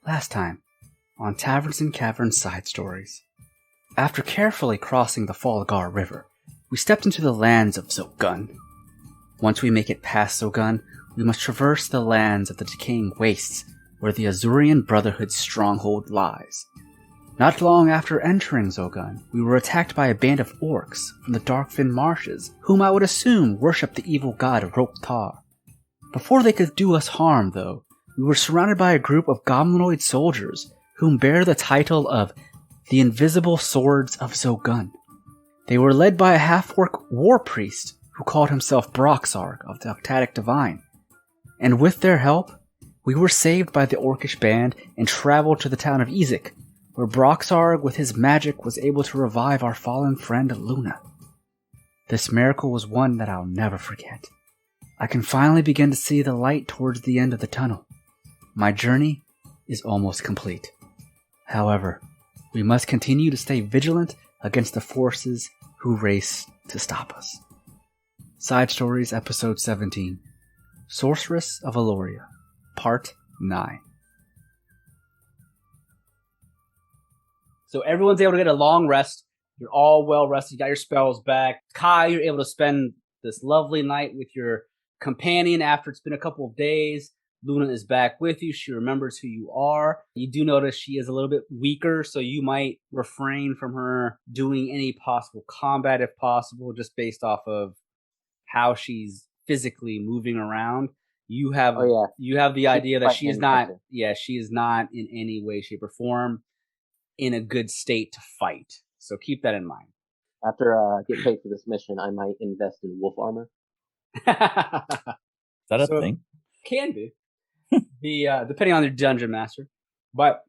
Last time, on Taverns and Caverns Side Stories. After carefully crossing the Falgar River, we stepped into the lands of Zogun. Once we make it past Zogun, we must traverse the lands of the decaying wastes where the Azurian Brotherhood's stronghold lies. Not long after entering Zogun, we were attacked by a band of orcs from the Darkfin Marshes, whom I would assume worship the evil god Roptar. Before they could do us harm, though, we were surrounded by a group of goblinoid soldiers whom bear the title of the Invisible Swords of Zogun. They were led by a half-orc war priest who called himself Broxarg of the Octatic Divine. And with their help, we were saved by the orcish band and traveled to the town of Ezek, where Broxarg with his magic was able to revive our fallen friend Luna. This miracle was one that I'll never forget. I can finally begin to see the light towards the end of the tunnel. My journey is almost complete. However, we must continue to stay vigilant against the forces who race to stop us. Side Stories Episode 17, Sorceress of Aloria, Part 9. So everyone's able to get a long rest. You're all well rested. You got your spells back. Kai, you're able to spend this lovely night with your companion after it's been a couple of days. Luna is back with you. She remembers who you are. You do notice she is a little bit weaker, so you might refrain from her doing any possible combat if possible, just based off of how she's physically moving around. You have the idea that she is not in any way, shape, or form in a good state to fight. So keep that in mind. After I get paid for this mission, I might invest in wolf armor. Is that a thing? Can be. Depending on your dungeon master. But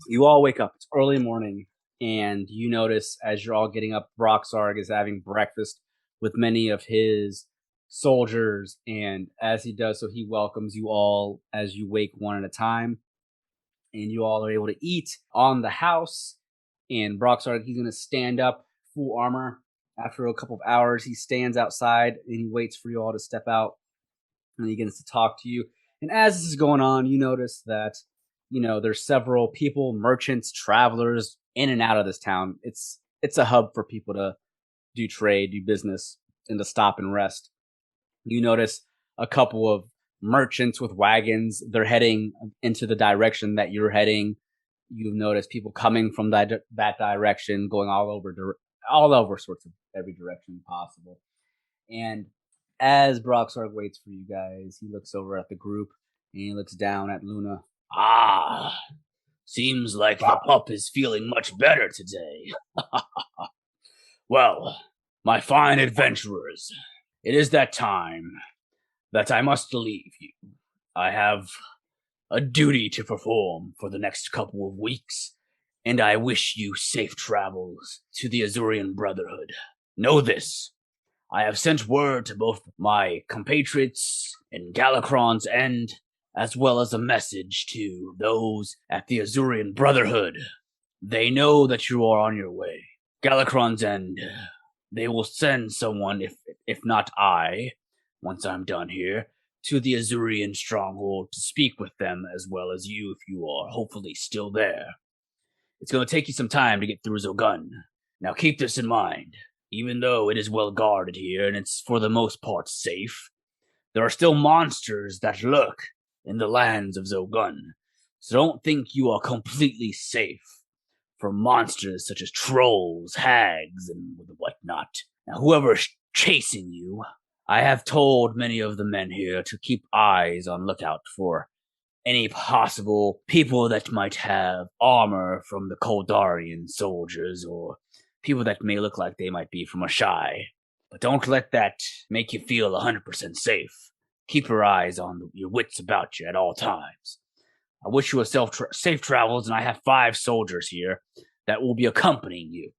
you all wake up. It's early morning, and you notice as you're all getting up, Broxarg is having breakfast with many of his soldiers, and as he does so, he welcomes you all as you wake one at a time, and you all are able to eat on the house. And Broxarg, he's going to stand up full armor. After a couple of hours, he stands outside, and he waits for you all to step out, and he begins to talk to you. And as this is going on, you notice that, there's several people, merchants, travelers in and out of this town. It's a hub for people to do trade, do business, and to stop and rest. You notice a couple of merchants with wagons. They're heading into the direction that you're heading. You've noticed people coming from that direction, going all over sorts of every direction possible. And as Broxarg waits for you guys, he looks over at the group, and he looks down at Luna. Seems like the pup is feeling much better today. Well, my fine adventurers, it is that time that I must leave you. I have a duty to perform for the next couple of weeks, and I wish you safe travels to the Azurian Brotherhood. Know this. I have sent word to both my compatriots in Galakrond's End, as well as a message to those at the Azurian Brotherhood. They know that you are on your way. Galakrond's End, they will send someone, if not I, once I'm done here, to the Azurian stronghold to speak with them, as well as you, if you are hopefully still there. It's going to take you some time to get through Zogun. Now keep this in mind. Even though it is well guarded here and it's for the most part safe, there are still monsters that lurk in the lands of Zogun. So don't think you are completely safe from monsters such as trolls, hags, and whatnot. Now, whoever's chasing you, I have told many of the men here to keep eyes on lookout for any possible people that might have armor from the Koldarian soldiers, or people that may look like they might be from Ashae. But don't let that make you feel 100% safe. Keep your eyes on your wits about you at all times. I wish you safe travels, and I have 5 soldiers here that will be accompanying you.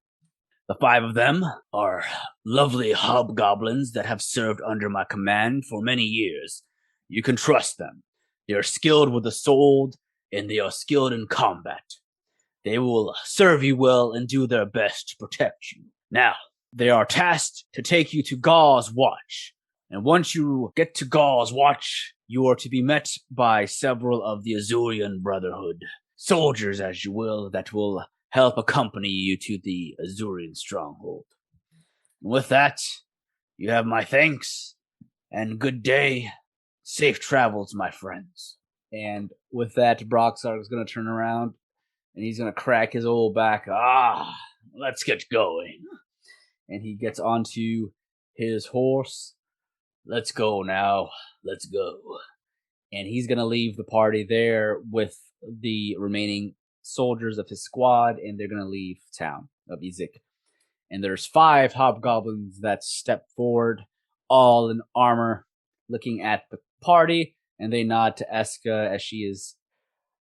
The 5 of them are lovely hobgoblins that have served under my command for many years. You can trust them. They are skilled with the sword, and they are skilled in combat. They will serve you well and do their best to protect you. Now, they are tasked to take you to Gau's Watch. And once you get to Gau's Watch, you are to be met by several of the Azurian Brotherhood. soldiers, as you will, that will help accompany you to the Azurian stronghold. And with that, you have my thanks, and good day. Safe travels, my friends. And with that, Broxar is going to turn around, and he's going to crack his old back. Let's get going. And he gets onto his horse. Let's go now. Let's go. And he's going to leave the party there with the remaining soldiers of his squad, and they're going to leave town of Izik. And there's 5 hobgoblins that step forward, all in armor, looking at the party, and they nod to Esqa as she is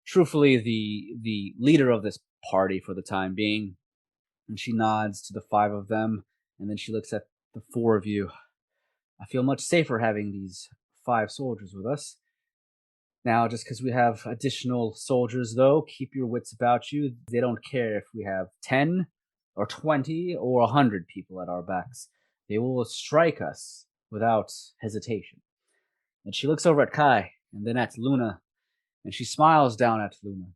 truthfully the leader of this party for the time being. And she nods to the 5 of them, and then she looks at the 4 of you. I feel much safer having these 5 soldiers with us. Now, just because we have additional soldiers, though, keep your wits about you. They don't care if we have 10 or 20 or 100 people at our backs. They will strike us without hesitation. And she looks over at Kai, and then at Luna, and she smiles down at Luna.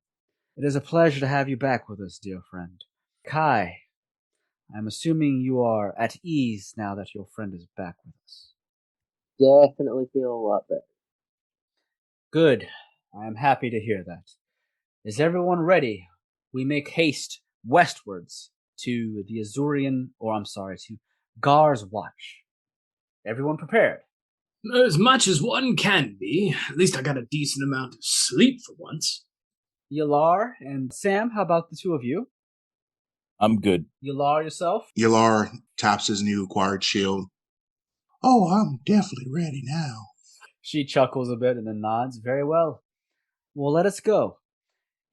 It is a pleasure to have you back with us, dear friend. Kai, I'm assuming you are at ease now that your friend is back with us. Definitely feel a lot better. Good. I am happy to hear that. Is everyone ready? We make haste westwards to the to Gar's Watch. Everyone prepared? As much as one can be. At least I got a decent amount of sleep for once. Yelar and Sam, how about the 2 of you? I'm good. Yelar, yourself? Yelar taps his new acquired shield. Oh, I'm definitely ready now. She chuckles a bit and then nods. Very well. Well, let us go.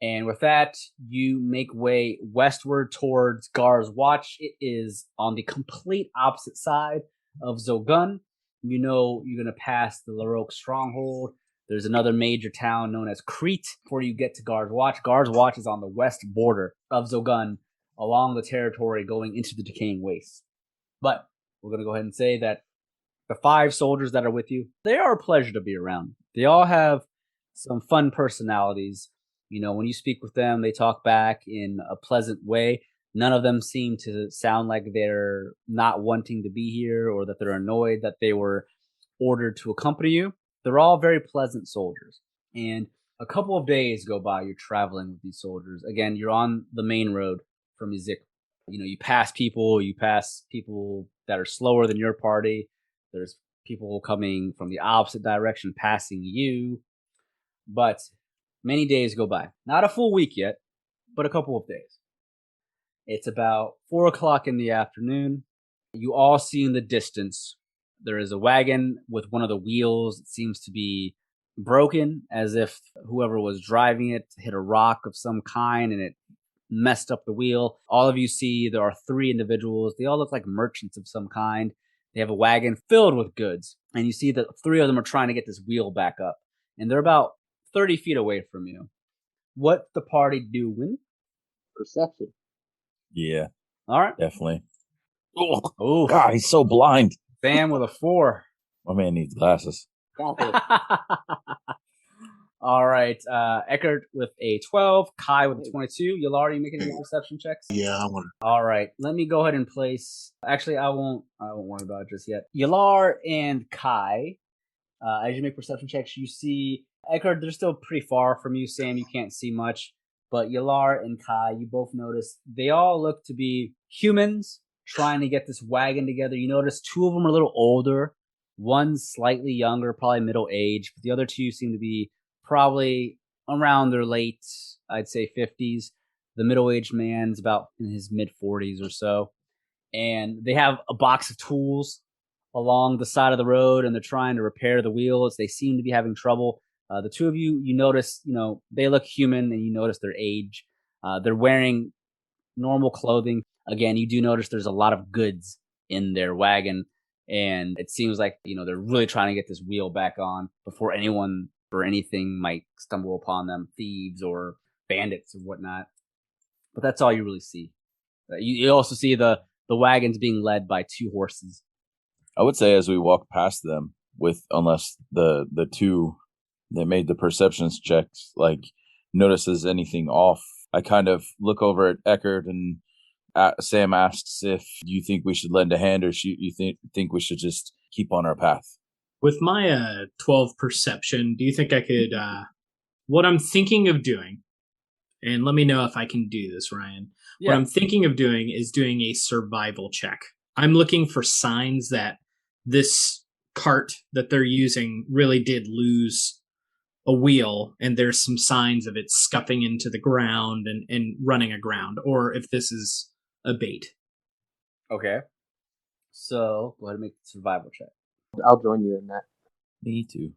And with that, you make way westward towards Gar's Watch. It is on the complete opposite side of Zogun. You know you're going to pass the Larok stronghold. There's another major town known as Crete before you get to Gar's Watch. Gar's Watch is on the west border of Zogun, along the territory going into the Decaying Waste. But we're going to go ahead and say that the 5 soldiers that are with you, they are a pleasure to be around. They all have some fun personalities. You know, when you speak with them, they talk back in a pleasant way. None of them seem to sound like they're not wanting to be here or that they're annoyed that they were ordered to accompany you. They're all very pleasant soldiers. And a couple of days go by, you're traveling with these soldiers. Again, you're on the main road from Izik. You know, you pass people that are slower than your party. There's people coming from the opposite direction passing you. But many days go by. Not a full week yet, but a couple of days. It's about 4 o'clock in the afternoon. You all see in the distance, there is a wagon with one of the wheels that seems to be broken, as if whoever was driving it hit a rock of some kind and it messed up the wheel. All of you see there are 3 individuals. They all look like merchants of some kind. They have a wagon filled with goods. And you see that 3 of them are trying to get this wheel back up. And they're about 30 feet away from you. What's the party doing? Perception. Yeah, All right. definitely. Oh, Oof. God, he's so blind. Sam with a 4. My man needs glasses. Got it. All right. Ekhardt with a 12. Kai with a 22. Yelar, you making any perception checks? Yeah, I want to. All right. Let me go ahead and place. Actually, I won't worry about it just yet. Yelar and Kai, as you make perception checks, you see Ekhardt, they're still pretty far from you. Sam, you can't see much. But Yelar and Kai, you both notice they all look to be humans trying to get this wagon together. You notice 2 of them are a little older. One's slightly younger, probably middle age. But the other 2 seem to be probably around their late, I'd say 50s. The middle-aged man's about in his mid-40s or so. And they have a box of tools along the side of the road, and they're trying to repair the wheels. They seem to be having trouble. The 2 of you, you notice, they look human, and you notice their age. They're wearing normal clothing. Again, you do notice there's a lot of goods in their wagon, and it seems like, they're really trying to get this wheel back on before anyone or anything might stumble upon them, thieves or bandits or whatnot. But that's all you really see. You also see the wagons being led by 2 horses. I would say as we walk past them, unless the 2 that made the perceptions checks, like notices anything off. I kind of look over at Ekhardt, and Sam asks if you think we should lend a hand, or you think we should just keep on our path. With my 12 perception, do you think I could... what I'm thinking of doing, and let me know if I can do this, Ryan. Yeah. What I'm thinking of doing is doing a survival check. I'm looking for signs that this cart that they're using really did lose a wheel, and there's some signs of it scuffing into the ground and running aground, or if this is a bait. Okay. So, go ahead and make the survival check. I'll join you in that. Me too.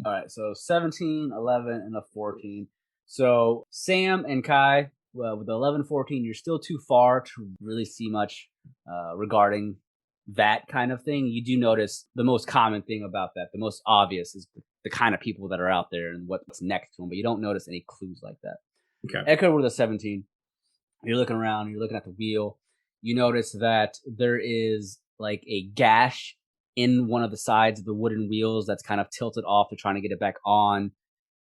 All right, so 17, 11, and a 14. So, Sam and Kai, well, with the 11, 14, you're still too far to really see much regarding that kind of thing. You do notice the most common thing about that, the most obvious, is the kind of people that are out there and what's next to them, but you don't notice any clues like that. Okay. Ekhardt with a 17. You're looking around, you're looking at the wheel. You notice that there is like a gash in one of the sides of the wooden wheels that's kind of tilted off. They're trying to get it back on,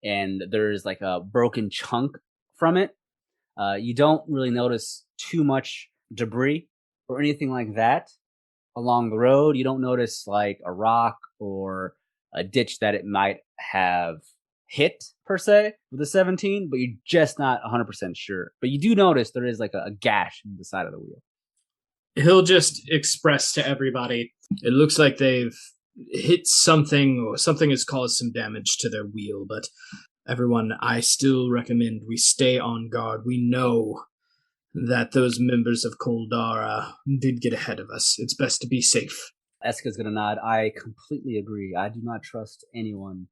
and there's like a broken chunk from it. You don't really notice too much debris or anything like that along the road. You don't notice like a rock or a ditch that it might have hit per se with a 17, but you're just not 100% sure. But you do notice there is like a gash in the side of the wheel. He'll just express to everybody, it looks like they've hit something, or something has caused some damage to their wheel, but everyone, I still recommend we stay on guard. We know that those members of Koldara did get ahead of us. It's best to be safe. Esqa's gonna nod. I completely agree. I do not trust anyone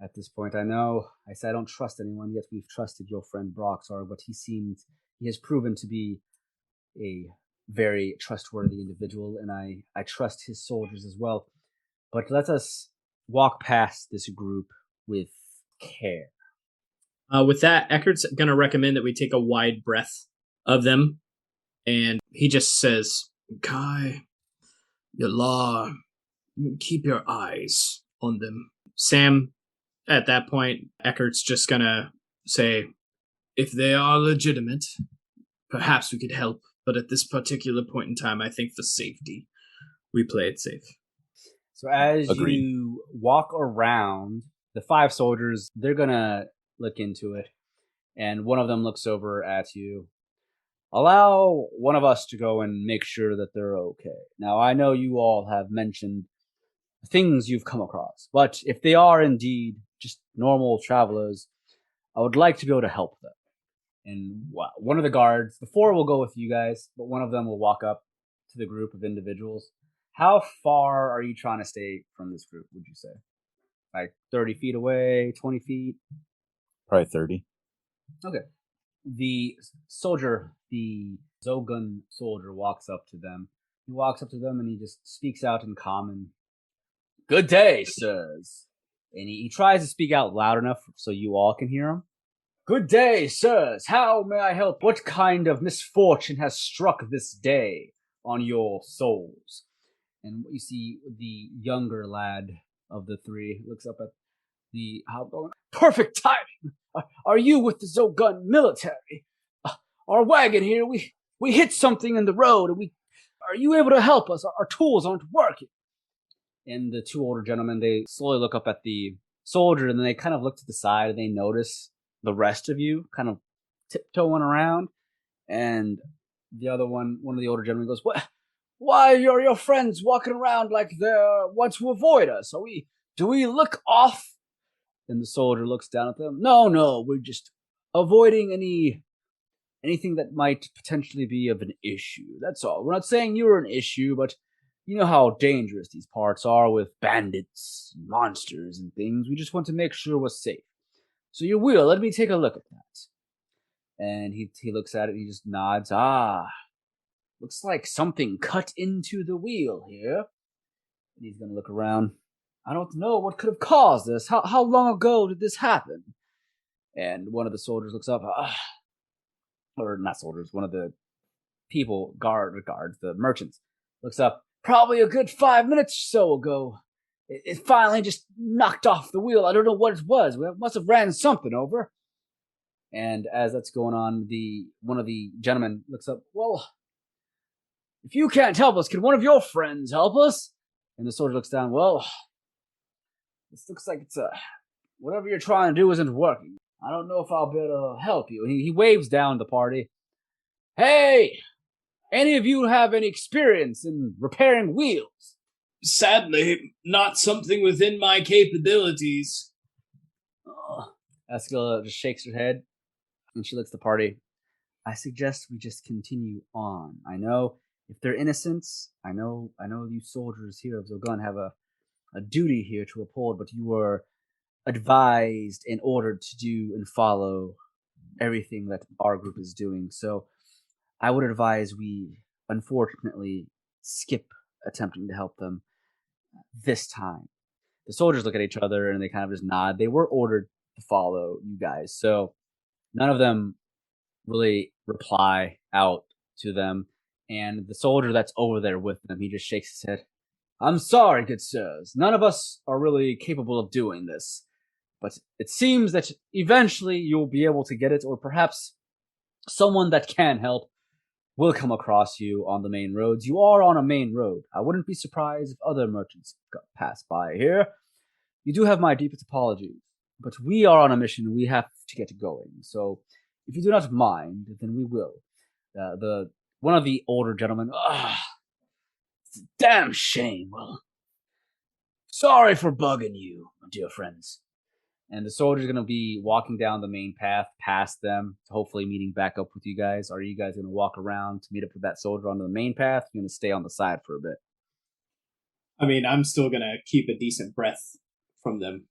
at this point. I know I said I don't trust anyone, yet we've trusted your friend Broxar, but he has proven to be a very trustworthy individual, and I trust his soldiers as well. But let us walk past this group with care. With that, Eckhart's going to recommend that we take a wide breath of them, and he just says, Kai, Yelar, keep your eyes on them. Sam, at that point, Eckhart's just going to say, if they are legitimate, perhaps we could help. But at this particular point in time, I think for safety, we play it safe. So as Agreed. you walk around, the 5 soldiers, they're going to look into it. And one of them looks over at you. Allow one of us to go and make sure that they're okay. Now, I know you all have mentioned things you've come across, but if they are indeed just normal travelers, I would like to be able to help them. And one of the guards, the 4 will go with you guys, but one of them will walk up to the group of individuals. How far are you trying to stay from this group, would you say? Like 30 feet away, 20 feet? Probably 30. Okay. The soldier, the Zogun soldier, walks up to them. He walks up to them and he just speaks out in common. Good day, sirs. And he tries to speak out loud enough so you all can hear him. Good day, sirs. How may I help? What kind of misfortune has struck this day on your souls? And you see the younger lad of the 3 looks up at the outgoing. Perfect timing. Are you with the Zogun military? Our wagon here, we hit something in the road, and are you able to help us? Our tools aren't working. And the 2 older gentlemen, they slowly look up at the soldier, and then they kind of look to the side, and they notice the rest of you kind of tiptoeing around. And the other one of the older gentlemen goes, "What? Why are your friends walking around like they want to avoid us? Do we look off?" And the soldier looks down at them. No, we're just avoiding anything that might potentially be of an issue. That's all. We're not saying you're an issue, but you know how dangerous these parts are with bandits, monsters, and things. We just want to make sure we're safe. So you will. Let me take a look at that. And he looks at it and he just nods. Looks like something cut into the wheel here. And he's going to look around. I don't know what could have caused this. How long ago did this happen? And one of the soldiers looks up. Or not soldiers, one of the people, guards, the merchants, looks up. Probably a good 5 minutes or so ago. It finally just knocked off the wheel. I don't know what it was. We must have ran something over. And as that's going on, one of the gentlemen looks up. Well, if you can't help us, can one of your friends help us? And the soldier looks down. Well, this looks like it's whatever you're trying to do isn't working. I don't know if I'll be able to help you. And he waves down the party. Hey, any of you have any experience in repairing wheels? Sadly, not something within my capabilities. Esqa just shakes her head, and she looks at the party. I suggest we just continue on. I know if they're innocent, I know you soldiers here of Zogun have a duty here to uphold, but you were advised and ordered to do and follow everything that our group is doing. So I would advise we, unfortunately, skip attempting to help them this time. The soldiers look at each other and they kind of just nod. They were ordered to follow you guys, so none of them really reply out to them. And the soldier that's over there with them, he just shakes his head. I'm sorry, good sirs. None of us are really capable of doing this. But it seems that eventually you'll be able to get it, or perhaps someone that can help will come across you on the main roads. You are on a main road. I wouldn't be surprised if other merchants pass by here. You do have my deepest apologies, but we are on a mission and we have to get going. So if you do not mind, then we will. One of the older gentlemen, it's a damn shame. Well, sorry for bugging you, my dear friends. And the soldier's going to be walking down the main path past them, hopefully meeting back up with you guys. Are you guys going to walk around to meet up with that soldier onto the main path? You're going to stay on the side for a bit. I mean, I'm still going to keep a decent breath from them.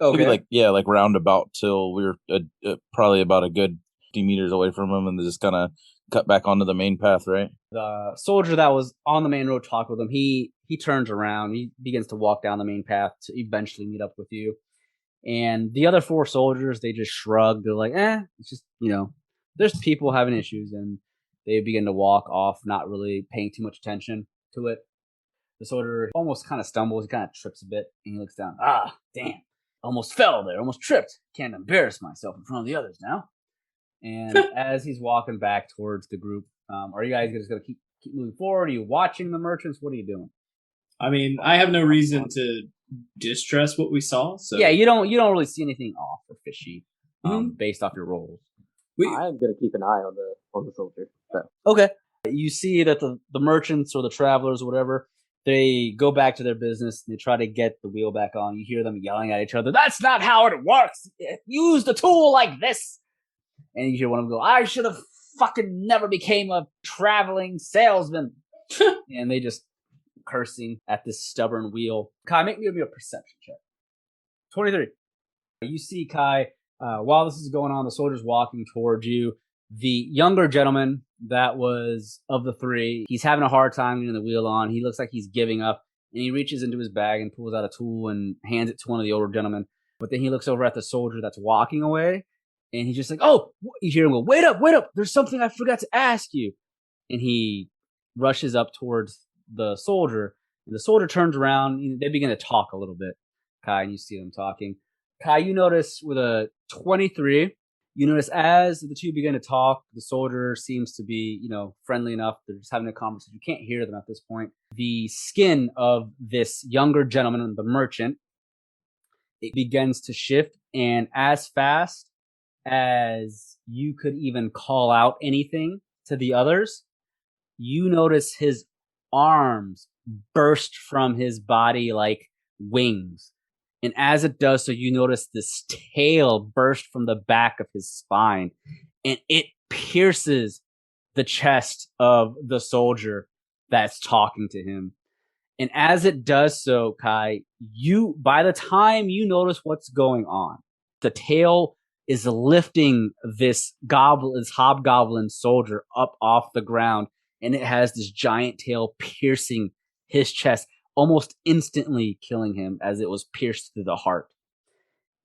Okay. Maybe like roundabout till we're probably about a good 50 meters away from them, and just kind of cut back onto the main path, right? The soldier that was on the main road talked with him. He turns around. He begins to walk down the main path to eventually meet up with you. And the other four soldiers, they just shrug. They're like, it's just, there's people having issues. And they begin to walk off, not really paying too much attention to it. The soldier almost kind of stumbles. He kind of trips a bit. And he looks down. Damn. Almost fell there. Almost tripped. Can't embarrass myself in front of the others now. And as he's walking back towards the group, are you guys just going to keep moving forward? Are you watching the merchants? What are you doing? I mean, I have no reason to distrust what we saw. So yeah, you don't really see anything off or fishy based off your rolls. I'm gonna keep an eye on the soldier. So. Okay, you see that the merchants or the travelers or whatever, they go back to their business and they try to get the wheel back on. You hear them yelling at each other. That's not how it works. Use the tool like this. And you hear one of them go, I should have fucking never became a traveling salesman. And they just cursing at this stubborn wheel. Kai, make me a perception check. 23. You see Kai, while this is going on, the soldier's walking towards you. The younger gentleman that was of the three, he's having a hard time getting the wheel on. He looks like he's giving up, and he reaches into his bag and pulls out a tool and hands it to one of the older gentlemen. But then he looks over at the soldier that's walking away, and he's just like, oh, you hear him go, wait up, there's something I forgot to ask you. And he rushes up towards the soldier, and the soldier turns around. They begin to talk a little bit, Kai, and you see them talking. Kai, you notice with a 23, you notice as the two begin to talk, the soldier seems to be, friendly enough. They're just having a conversation. You can't hear them at this point. The skin of this younger gentleman, the merchant, it begins to shift, and as fast as you could even call out anything to the others, you notice his arms burst from his body like wings. And as it does so, you notice this tail burst from the back of his spine, and it pierces the chest of the soldier that's talking to him. And as it does so, Kai, by the time you notice what's going on, the tail is lifting this hobgoblin soldier up off the ground, and it has this giant tail piercing his chest, almost instantly killing him as it was pierced through the heart.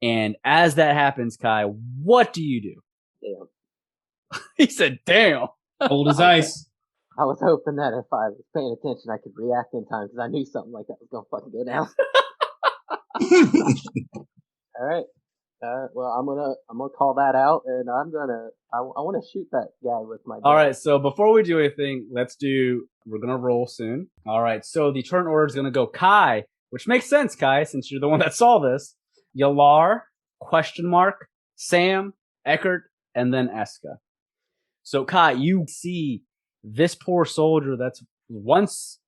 And as that happens, Kai, what do you do? Damn. He said, damn. Cold as ice. I was hoping that if I was paying attention, I could react in time, because I knew something like that was going to fucking go down. All right. Well, I'm gonna call that out, and I want to shoot that guy with my. All right, so before we do anything, we're gonna roll soon. All right, so the turn order is gonna go Kai, which makes sense, Kai, since you're the one that saw this. Yelar, ? Sam, Ekhardt, and then Esqa. So Kai, you see this poor soldier that's once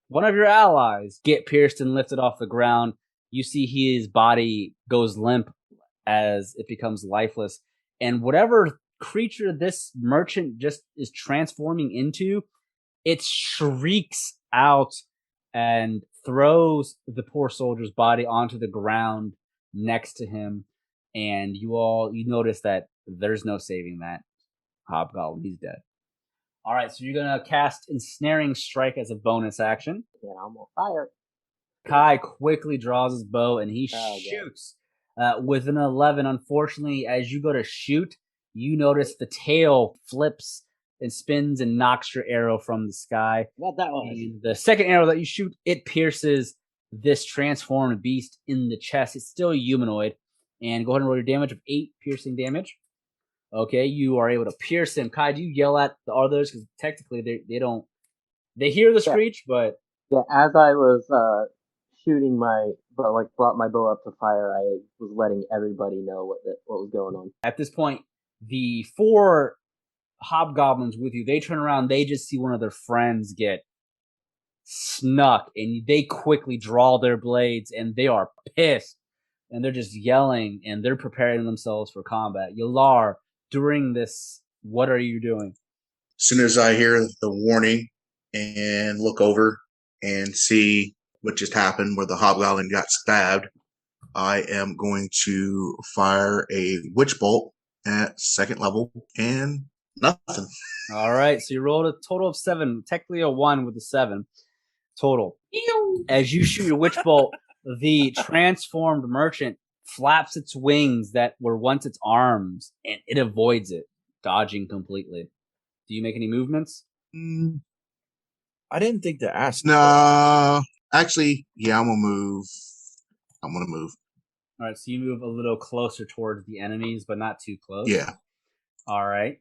one of your allies get pierced and lifted off the ground. You see his body goes limp as it becomes lifeless. And whatever creature this merchant just is transforming into, it shrieks out and throws the poor soldier's body onto the ground next to him. And you notice that there's no saving that hobgoblin. He's dead. All right, so you're going to cast Ensnaring Strike as a bonus action. Yeah, I'm gonna fire. Kai quickly draws his bow and he shoots with an 11. Unfortunately, as you go to shoot, you notice the tail flips and spins and knocks your arrow from the sky. What that was? And the second arrow that you shoot, it pierces this transformed beast in the chest. It's still a humanoid. And go ahead and roll your damage of 8 piercing damage. Okay, you are able to pierce him. Kai, do you yell at the others? Because technically they hear the screech, but... Yeah, as I was shooting brought my bow up to fire, I was letting everybody know what was going on. At this point, the 4 hobgoblins with you, they turn around, they just see one of their friends get snuck, and they quickly draw their blades, and they are pissed, and they're just yelling, and they're preparing themselves for combat. Yelar, during this, what are you doing? As soon as I hear the warning and look over and see what just happened where the hobgoblin got stabbed, I am going to fire a witch bolt at 2nd level and nothing. All right, so you rolled a total of 7, technically a 1 with a 7 total. As you shoot your witch bolt, the transformed merchant flaps its wings that were once its arms, and it avoids it, dodging completely. Do you make any movements? I didn't think to ask. No, actually, yeah, I'm gonna move. All right, so you move a little closer towards the enemies, but not too close. Yeah. All right.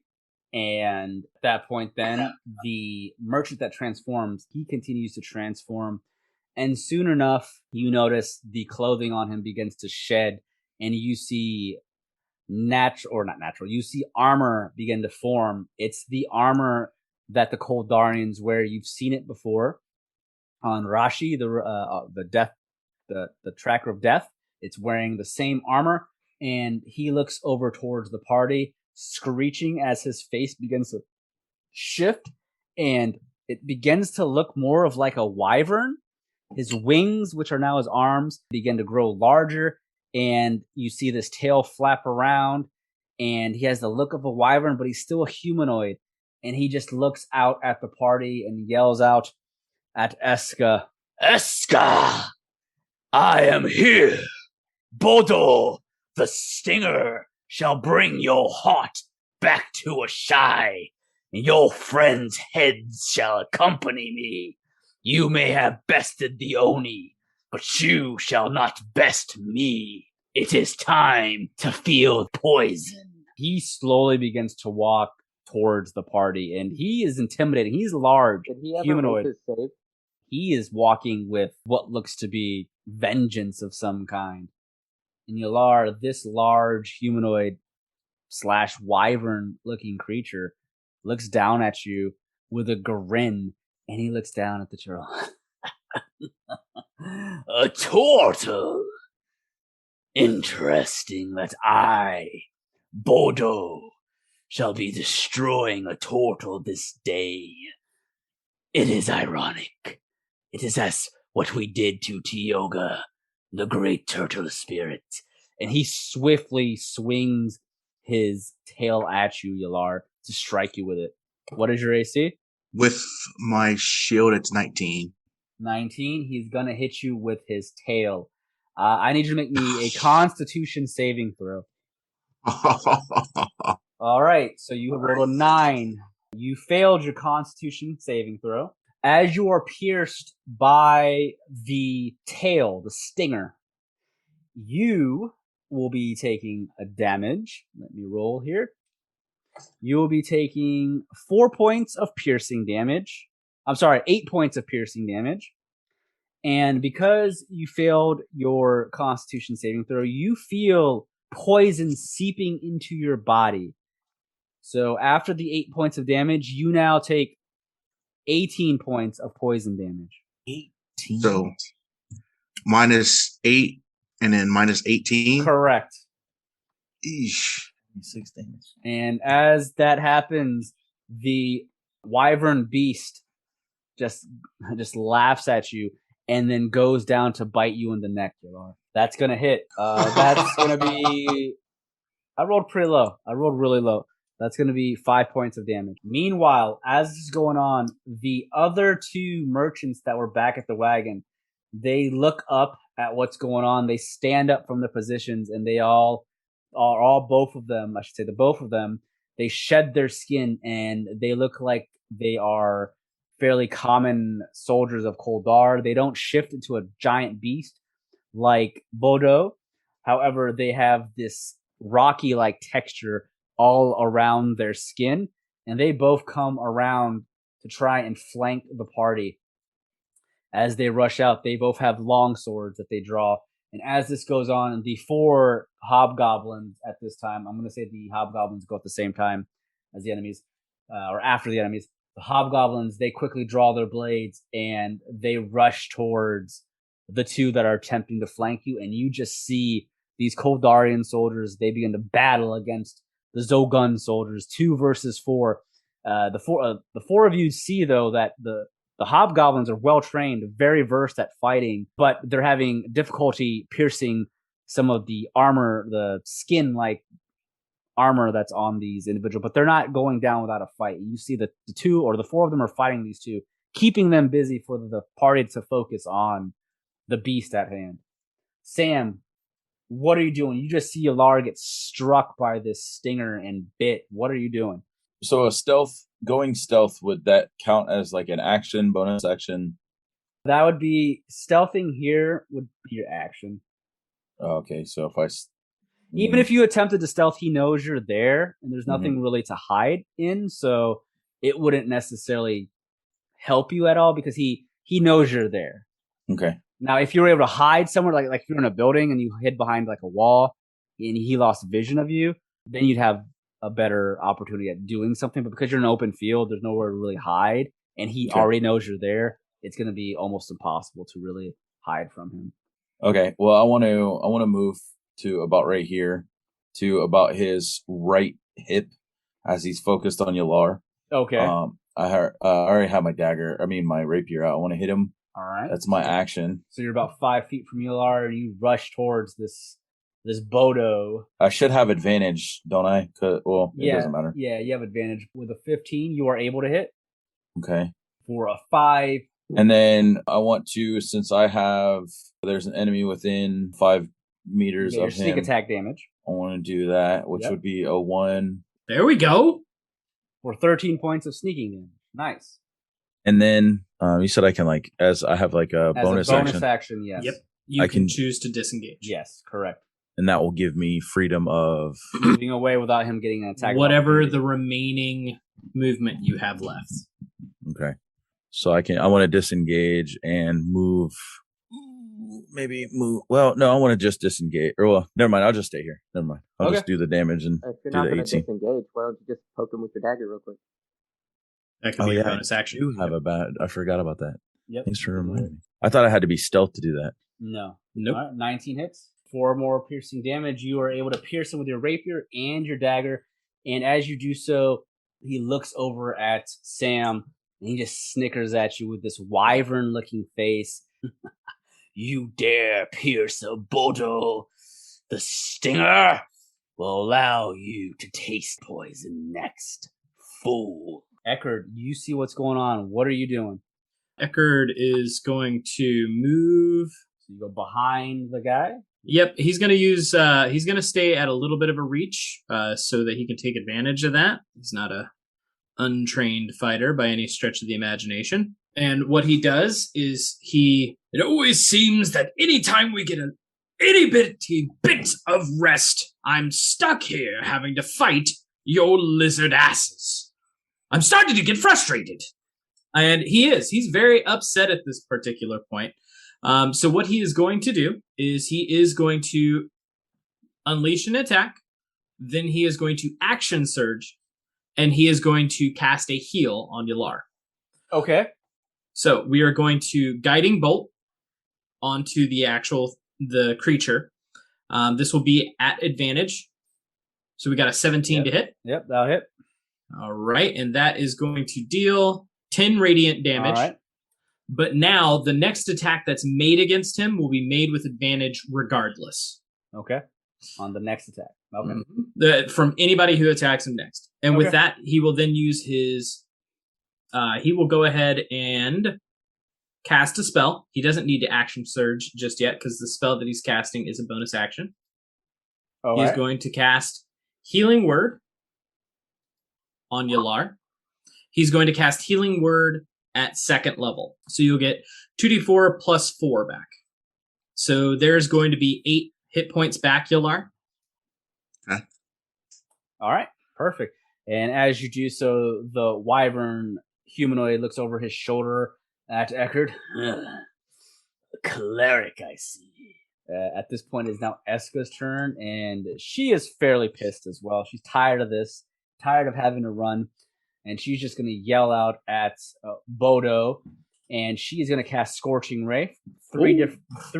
And at that point, then, the merchant that transforms, he continues to transform. And soon enough, you notice the clothing on him begins to shed, and you see you see armor begin to form. It's the armor that the Koldarians wear. You've seen it before on Rashi, the tracker of death. It's wearing the same armor, and he looks over towards the party, screeching as his face begins to shift, and it begins to look more of like a wyvern. His wings, which are now his arms, begin to grow larger, and you see this tail flap around, and he has the look of a wyvern, but he's still a humanoid, and he just looks out at the party and yells out at Esqa, "Esqa, I am here! Bodo, the Stinger, shall bring your heart back to Ashae, and your friends' heads shall accompany me. You may have bested the Oni, but you shall not best me. It is time to feel poison." He slowly begins to walk towards the party, and he is intimidating. He's large, Did he ever humanoid. make his save? He is walking with what looks to be vengeance of some kind. And Yelar, this large humanoid / wyvern looking creature, looks down at you with a grin, and he looks down at the turtle. "A turtle? Interesting that I, Bodo, shall be destroying a turtle this day. It is ironic. It is as what we did to Tioga, the great turtle spirit." And he swiftly swings his tail at you, Yelar, to strike you with it. What is your AC? With my shield, it's 19. 19. He's gonna hit you with his tail. I need you to make me a Constitution saving throw. All right, so you rolled a 9. You failed your Constitution saving throw. As you are pierced by the tail, the stinger, you will be taking a damage. Let me roll here. You will be taking 4 points of piercing damage. I'm sorry, 8 points of piercing damage. And because you failed your Constitution saving throw, you feel poison seeping into your body. So after the 8 points of damage, you now take 18 points of poison damage. 18. So -8 and then -18. Correct. Eesh. 6 damage. And as that happens, the wyvern beast just laughs at you and then goes down to bite you in the neck, Yelar. That's going to hit. That's going to be... I rolled pretty low. I rolled really low. That's going to be 5 points of damage. Meanwhile, as this is going on, the other 2 merchants that were back at the wagon, they look up at what's going on. They stand up from their positions, and they both of them, they shed their skin, and they look like they are fairly common soldiers of Koldar. They don't shift into a giant beast like Bodo. However, they have this rocky-like texture all around their skin, and they both come around to try and flank the party. As they rush out, they both have long swords that they draw. And as this goes on, the 4 hobgoblins at this time, I'm going to say the hobgoblins go at the same time as the enemies, or after the enemies. The hobgoblins, they quickly draw their blades, and they rush towards the 2 that are attempting to flank you. And you just see these Koldarian soldiers, they begin to battle against the Zogun soldiers, 2 versus 4. The 4 of you see, though, that the hobgoblins are well trained, very versed at fighting, but they're having difficulty piercing some of the armor, the skin-like armor that's on these individuals. But they're not going down without a fight. You see the 2 or the 4 of them are fighting these 2, keeping them busy for the party to focus on the beast at hand. Sam, what are you doing? You just see Yelar get struck by this stinger and bit. What are you doing? So going stealth, would that count as like an action, bonus action? That would be stealthing here would be your action. Okay, so if I... Even if you attempted to stealth, he knows you're there, and there's nothing really to hide in, so it wouldn't necessarily help you at all because he knows you're there. Okay. Now, if you were able to hide somewhere, like if you're in a building and you hid behind like a wall and he lost vision of you, then you'd have a better opportunity at doing something. But because you're in an open field, there's nowhere to really hide, and he already knows you're there, it's going to be almost impossible to really hide from him. Okay. Well, I want to move to about right here, to about his right hip as he's focused on Yelar. Okay. I already have my dagger. I mean, my rapier out. I want to hit him. All right. That's my action. So you're about 5 feet from Yelar, and you rush towards this Bodo. I should have advantage, don't I? Well, it doesn't matter. Yeah, you have advantage. With a 15, you are able to hit. Okay. For a 5. And then I want to, since there's an enemy within 5 meters of him. Sneak attack damage. I want to do that, which would be a 1. There we go. For 13 points of sneaking damage. Nice. And then you said I can as I have like a bonus action. Yes. Yep. You can choose to disengage. Yes, correct. And that will give me freedom of moving away without him getting an attack. Whatever the remaining movement you have left. Okay. So I want to disengage and move. Maybe move. Well, no, I want to just disengage. Or well, never mind. I'll just stay here. Never mind. I'll just do the damage and if you're do not the going to 18. disengage, why don't you just poke him with your dagger real quick? That could be a bonus action. You have a bad. I forgot about that. Yep. Thanks for reminding me. I thought I had to be stealth to do that. No. Nope. All right, 19 hits. 4 more piercing damage. You are able to pierce him with your rapier and your dagger. And as you do so, he looks over at Sam and he just snickers at you with this wyvern-looking face. You dare pierce a Bodo? The stinger will allow you to taste poison next, fool. Ekhardt, you see what's going on. What are you doing? Ekhardt is going to move. So you go behind the guy? Yep, he's going to use. He's going to stay at a little bit of a reach, so that he can take advantage of that. He's not a untrained fighter by any stretch of the imagination. And what he does is it always seems that anytime we get itty bitty bit of rest. I'm stuck here having to fight your lizard asses. I'm starting to get frustrated. And he's very upset at this particular point. So what he is going to do is he is going to unleash an attack. Then he is going to action surge. And he is going to cast a heal on Yelar. Okay. So we are going to Guiding Bolt onto the creature. This will be at advantage. So we got a 17 to hit. Yep, that'll hit. All right, and that is going to deal 10 radiant damage. All right. But now the next attack that's made against him will be made with advantage regardless. Okay. On the next attack. Okay. From anybody who attacks him next. And with that, he will then use his... he will go ahead and cast a spell. He doesn't need to action surge just yet because the spell that he's casting is a bonus action. He's going to cast Healing Word on Yelar. He's going to cast Healing Word at 2nd level. So you'll get 2d4 plus 4 back. So there's going to be 8 hit points back, Yelar. Okay. All right. Perfect. And as you do so, the wyvern humanoid looks over his shoulder at Ekhardt. A cleric, I see. At this point, it's now Esqa's turn, and she is fairly pissed as well. She's tired of this, tired of having to run, and she's just going to yell out at Bodo, and she's going to cast Scorching Ray. Three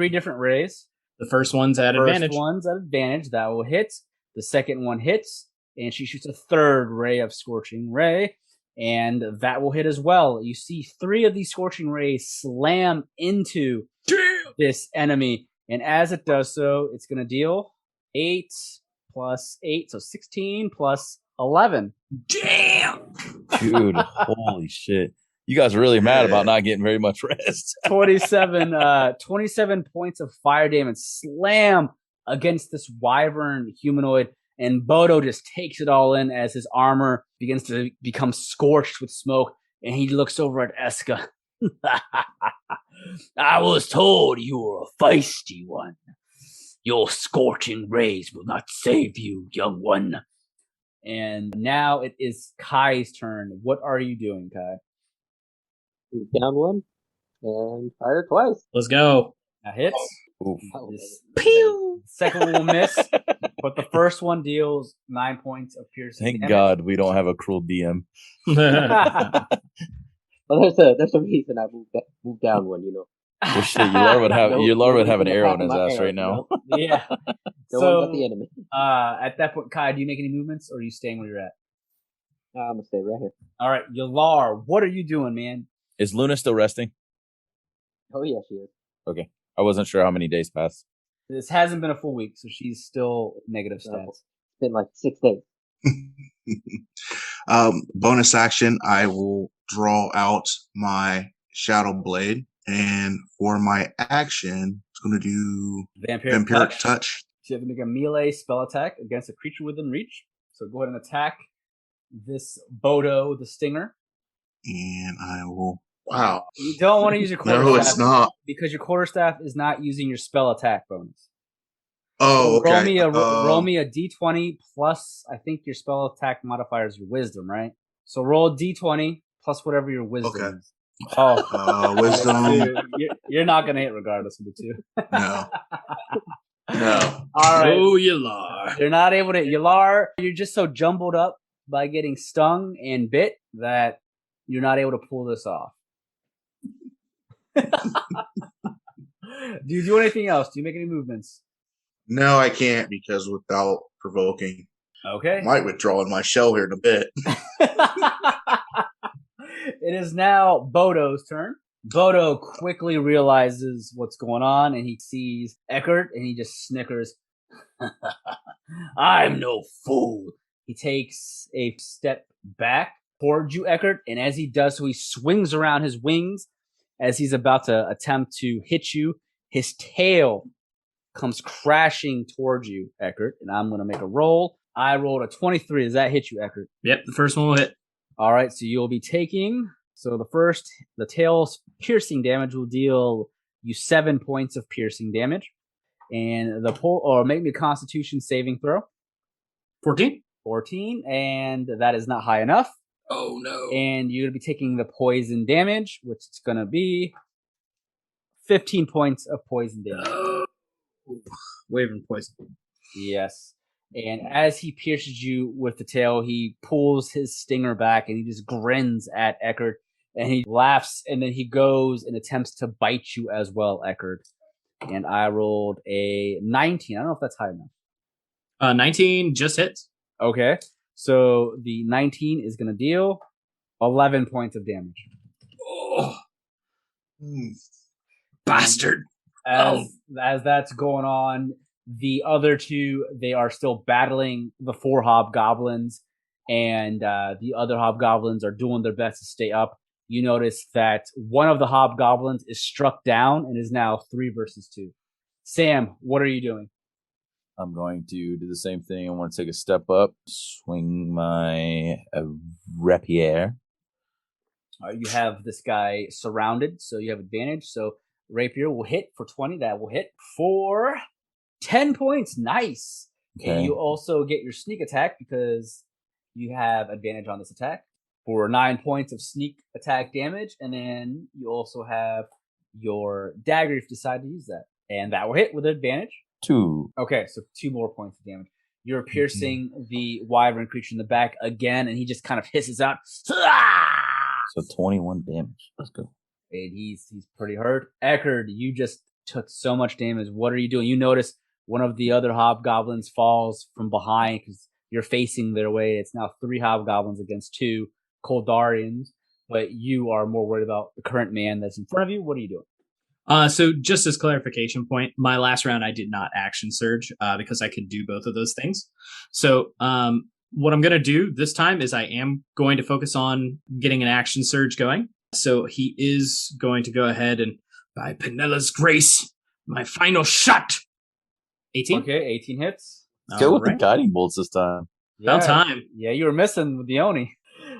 different rays. The first one's at advantage. First one's at advantage. That will hit. The second one hits, and she shoots a third ray of Scorching Ray, and that will hit as well. You see 3 of these Scorching Rays slam into this enemy. And as it does so, it's going to deal 8 plus 8, so 16 plus 11. Damn! Dude, holy shit. You guys are really mad about not getting very much rest. 27 points of fire damage slam against this wyvern humanoid, and Bodo just takes it all in as his armor begins to become scorched with smoke, and he looks over at Esqa. I was told you were a feisty one. Your scorching rays will not save you, young one. And now it is Kai's turn. What are you doing, Kai? Move down 1 and fire twice. Let's go. That hits. Oof. Pew! Second one will miss, but the first one deals 9 points of piercing Thank damage. God we don't have a cruel DM. Well, there's a reason I moved down 1, you know. Well, shit, Yelar would have an arrow in his ass arrow, right now. Yeah. Don't worry about the enemy. At that point, Kai, do you make any movements, or are you staying where you're at? I'm gonna stay right here. All right, Yelar, what are you doing, man? Is Luna still resting? Oh yeah, she is. Okay. I wasn't sure how many days passed. This hasn't been a full week, so she's still negative stats. It's been like 6 days. Bonus action, I will draw out my Shadow Blade, and for my action, it's going to do Vampiric Touch. So you have to make a melee spell attack against a creature within reach. So go ahead and attack this Bodo, the Stinger. And I will... Wow. You don't want to use your quarterstaff. No, it's not. Because your quarterstaff is not using your spell attack bonus. Oh, okay. Roll me a d20 plus, I think your spell attack modifier is your wisdom, right? So roll a d20 plus whatever your wisdom is. Oh, wisdom. You're not going to hit regardless of the 2. No. No. All right. Oh, Yelar. You're not able to. Yelar, you're just so jumbled up by getting stung and bit that you're not able to pull this off. Do you do anything else? Do you make any movements? No, I can't because without provoking. Okay. I might withdraw in my shell here in a bit. It is now Bodo's turn. Bodo quickly realizes what's going on, and he sees Ekhardt, and he just snickers. I'm no fool. He takes a step back towards you, Ekhardt, and as he does so, he swings around his wings as he's about to attempt to hit you. His tail comes crashing towards you, Ekhardt, and I'm going to make a roll. I rolled a 23. Does that hit you, Ekhardt? Yep, the first one will hit. All right, so you'll be taking... So the tail's piercing damage will deal you 7 points of piercing damage. And make me a Constitution saving throw. 14. 14, and that is not high enough. Oh no. And you're going to be taking the poison damage, which is going to be 15 points of poison damage. Wavering poison. Yes. And as he pierces you with the tail, he pulls his stinger back and he just grins at Ekhardt. And he laughs, and then he goes and attempts to bite you as well, Ekhardt. And I rolled a 19. I don't know if that's high enough. 19 just hits. Okay. So the 19 is going to deal 11 points of damage. Oh. Bastard. As that's going on, the other two, they are still battling the 4 hobgoblins, and the other hobgoblins are doing their best to stay up. You notice that one of the hobgoblins is struck down and is now 3 versus 2. Sam, what are you doing? I'm going to do the same thing. I want to take a step up, swing my rapier. You have this guy surrounded, so you have advantage. So rapier will hit for 20. That will hit for 10 points. Nice. Okay. And you also get your sneak attack because you have advantage on this attack for 9 points of sneak attack damage. And then you also have your dagger if you decide to use that. And that will hit with advantage. 2. Okay, so 2 more points of damage. You're piercing the wyvern creature in the back again, and he just kind of hisses out. So 21 damage. Let's go. And he's pretty hurt. Ekhardt, you just took so much damage. What are you doing? You notice one of the other hobgoblins falls from behind because you're facing their way. It's now 3 hobgoblins against 2 Koldarians, but you are more worried about the current man that's in front of you. What are you doing? So just as clarification point, my last round I did not action surge because I could do both of those things. So what I'm going to do this time is I am going to focus on getting an action surge going. So he is going to go ahead and, by Penella's grace, my final shot. 18. Okay, 18 hits. Go with the guiding bolts this time. About time. Yeah, you were missing with the Oni.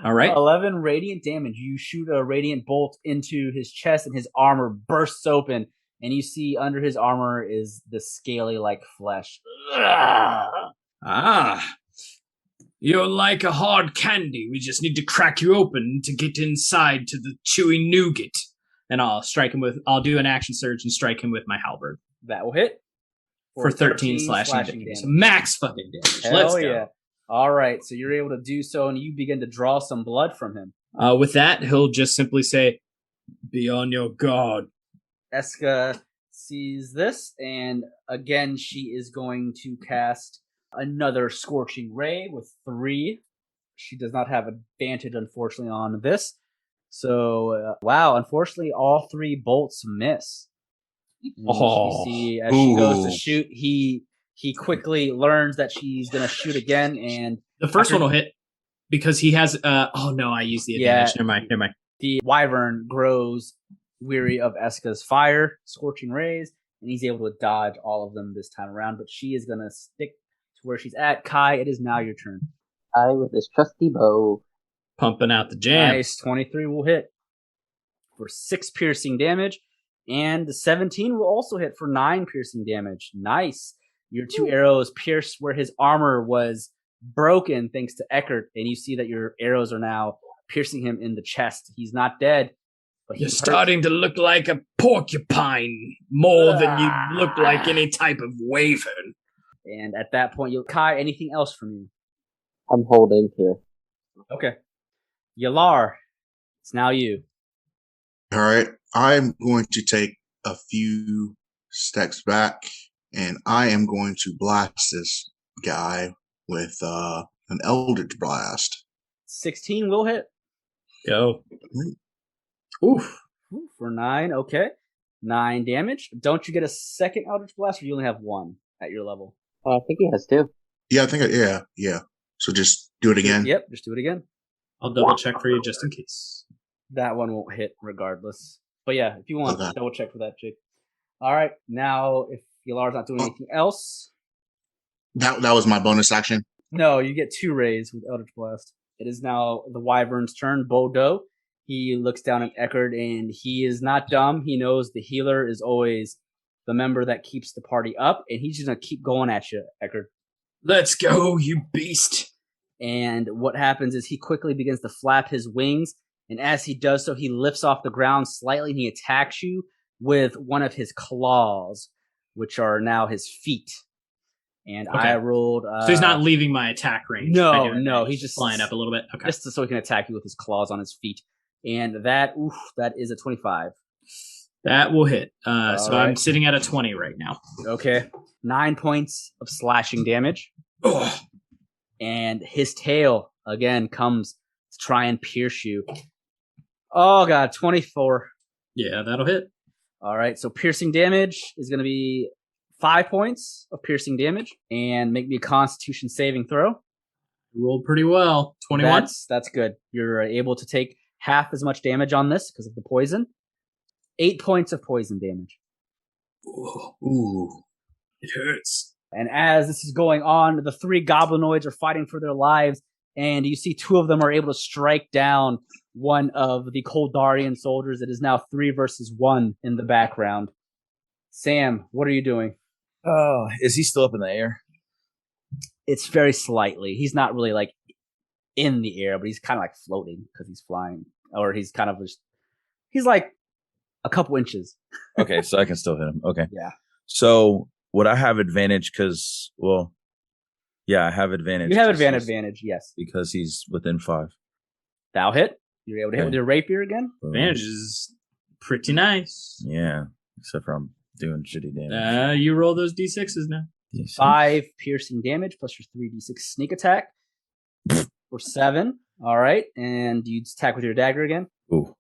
All right. 11 radiant damage. You shoot a radiant bolt into his chest, and his armor bursts open, and you see under his armor is the scaly-like flesh. Ah. You're like a hard candy. We just need to crack you open to get inside to the chewy nougat. And I'll do an action surge and strike him with my halberd. That will hit. For 13 slashing damage. Max fucking damage. Hell Let's go. Yeah. All right, so you're able to do so, and you begin to draw some blood from him. With that, he'll just simply say, "Be on your guard." Esqa sees this, and again, she is going to cast another Scorching Ray with 3. She does not have advantage, unfortunately, on this. So, wow, unfortunately, all 3 bolts miss. You see, as she goes to shoot, he quickly learns that she's going to shoot again, and the first one will hit because he has. Oh no, I used the advantage. Yeah. Never mind. The wyvern grows weary of Esqa's fire, scorching rays, and he's able to dodge all of them this time around. But she is going to stick to where she's at. Kai, it is now your turn. I with this trusty bow. Pumping out the jam. Nice, 23 will hit for 6 piercing damage, and the 17 will also hit for 9 piercing damage. Nice. Your 2 arrows pierce where his armor was broken thanks to Ekhardt, and you see that your arrows are now piercing him in the chest. He's not dead, but You're starting to look like a porcupine more than you look like any type of wyvern. And at that point, Kai, anything else from you? I'm holding here. Okay. Yelar, it's now you. All right. I'm going to take a few steps back, and I am going to blast this guy with an Eldritch Blast. 16 will hit. Go. Oof. For 9, okay. 9 damage. Don't you get a second Eldritch Blast, or you only have 1 at your level? I think he has 2. Yeah, I think, yeah. So just do it again. Yep, just do it again. I'll double check for you just in case. That one won't hit regardless. But yeah, if you want, Okay. double check for that, Jake. All right, now if Yelar's not doing anything else, That was my bonus action. no, you get 2 rays with Eldritch Blast. It is now the Wyvern's turn. Bodo, he looks down at Ekhardt, and he is not dumb. He knows the healer is always the member that keeps the party up, and he's just going to keep going at you, Ekhardt. Let's go, you beast. And what happens is he quickly begins to flap his wings, and as he does so, he lifts off the ground slightly, and he attacks you with one of his claws, which are now his feet. And Okay. I rolled... so he's not leaving my attack range. No, he's just flying up a little bit. Okay. Just so he can attack you with his claws on his feet. And that is a 25. That will hit. So right. I'm sitting at a 20 right now. Okay. 9 points of slashing damage. Ugh. And his tail, again, comes to try and pierce you. Oh, God, 24. Yeah, that'll hit. All right, so piercing damage is going to be 5 points of piercing damage. And make me a Constitution saving throw. Rolled pretty well. 21. That's good. You're able to take half as much damage on this because of the poison. 8 points of poison damage. Ooh. It hurts. And as this is going on, the 3 goblinoids are fighting for their lives, and you see 2 of them are able to strike down one of the Koldarian soldiers. It is now 3 versus 1 in the background. Sam, what are you doing? Oh, is he still up in the air? It's very slightly. He's not really like in the air, but he's kind of like floating because he's flying, or he's kind of just, he's like a couple inches. Okay, so I can still hit him. Okay. Yeah. So would I have advantage? Because, well, yeah, I have advantage. You have advantage, yes. Because he's within 5. Thou hit. You're able to hit with your rapier again. Advantage is pretty nice. Yeah, except for I'm doing shitty damage. You roll those d6s now. 5 piercing damage plus your 3d6 sneak attack for 7. All right, and you attack with your dagger again. Ooh.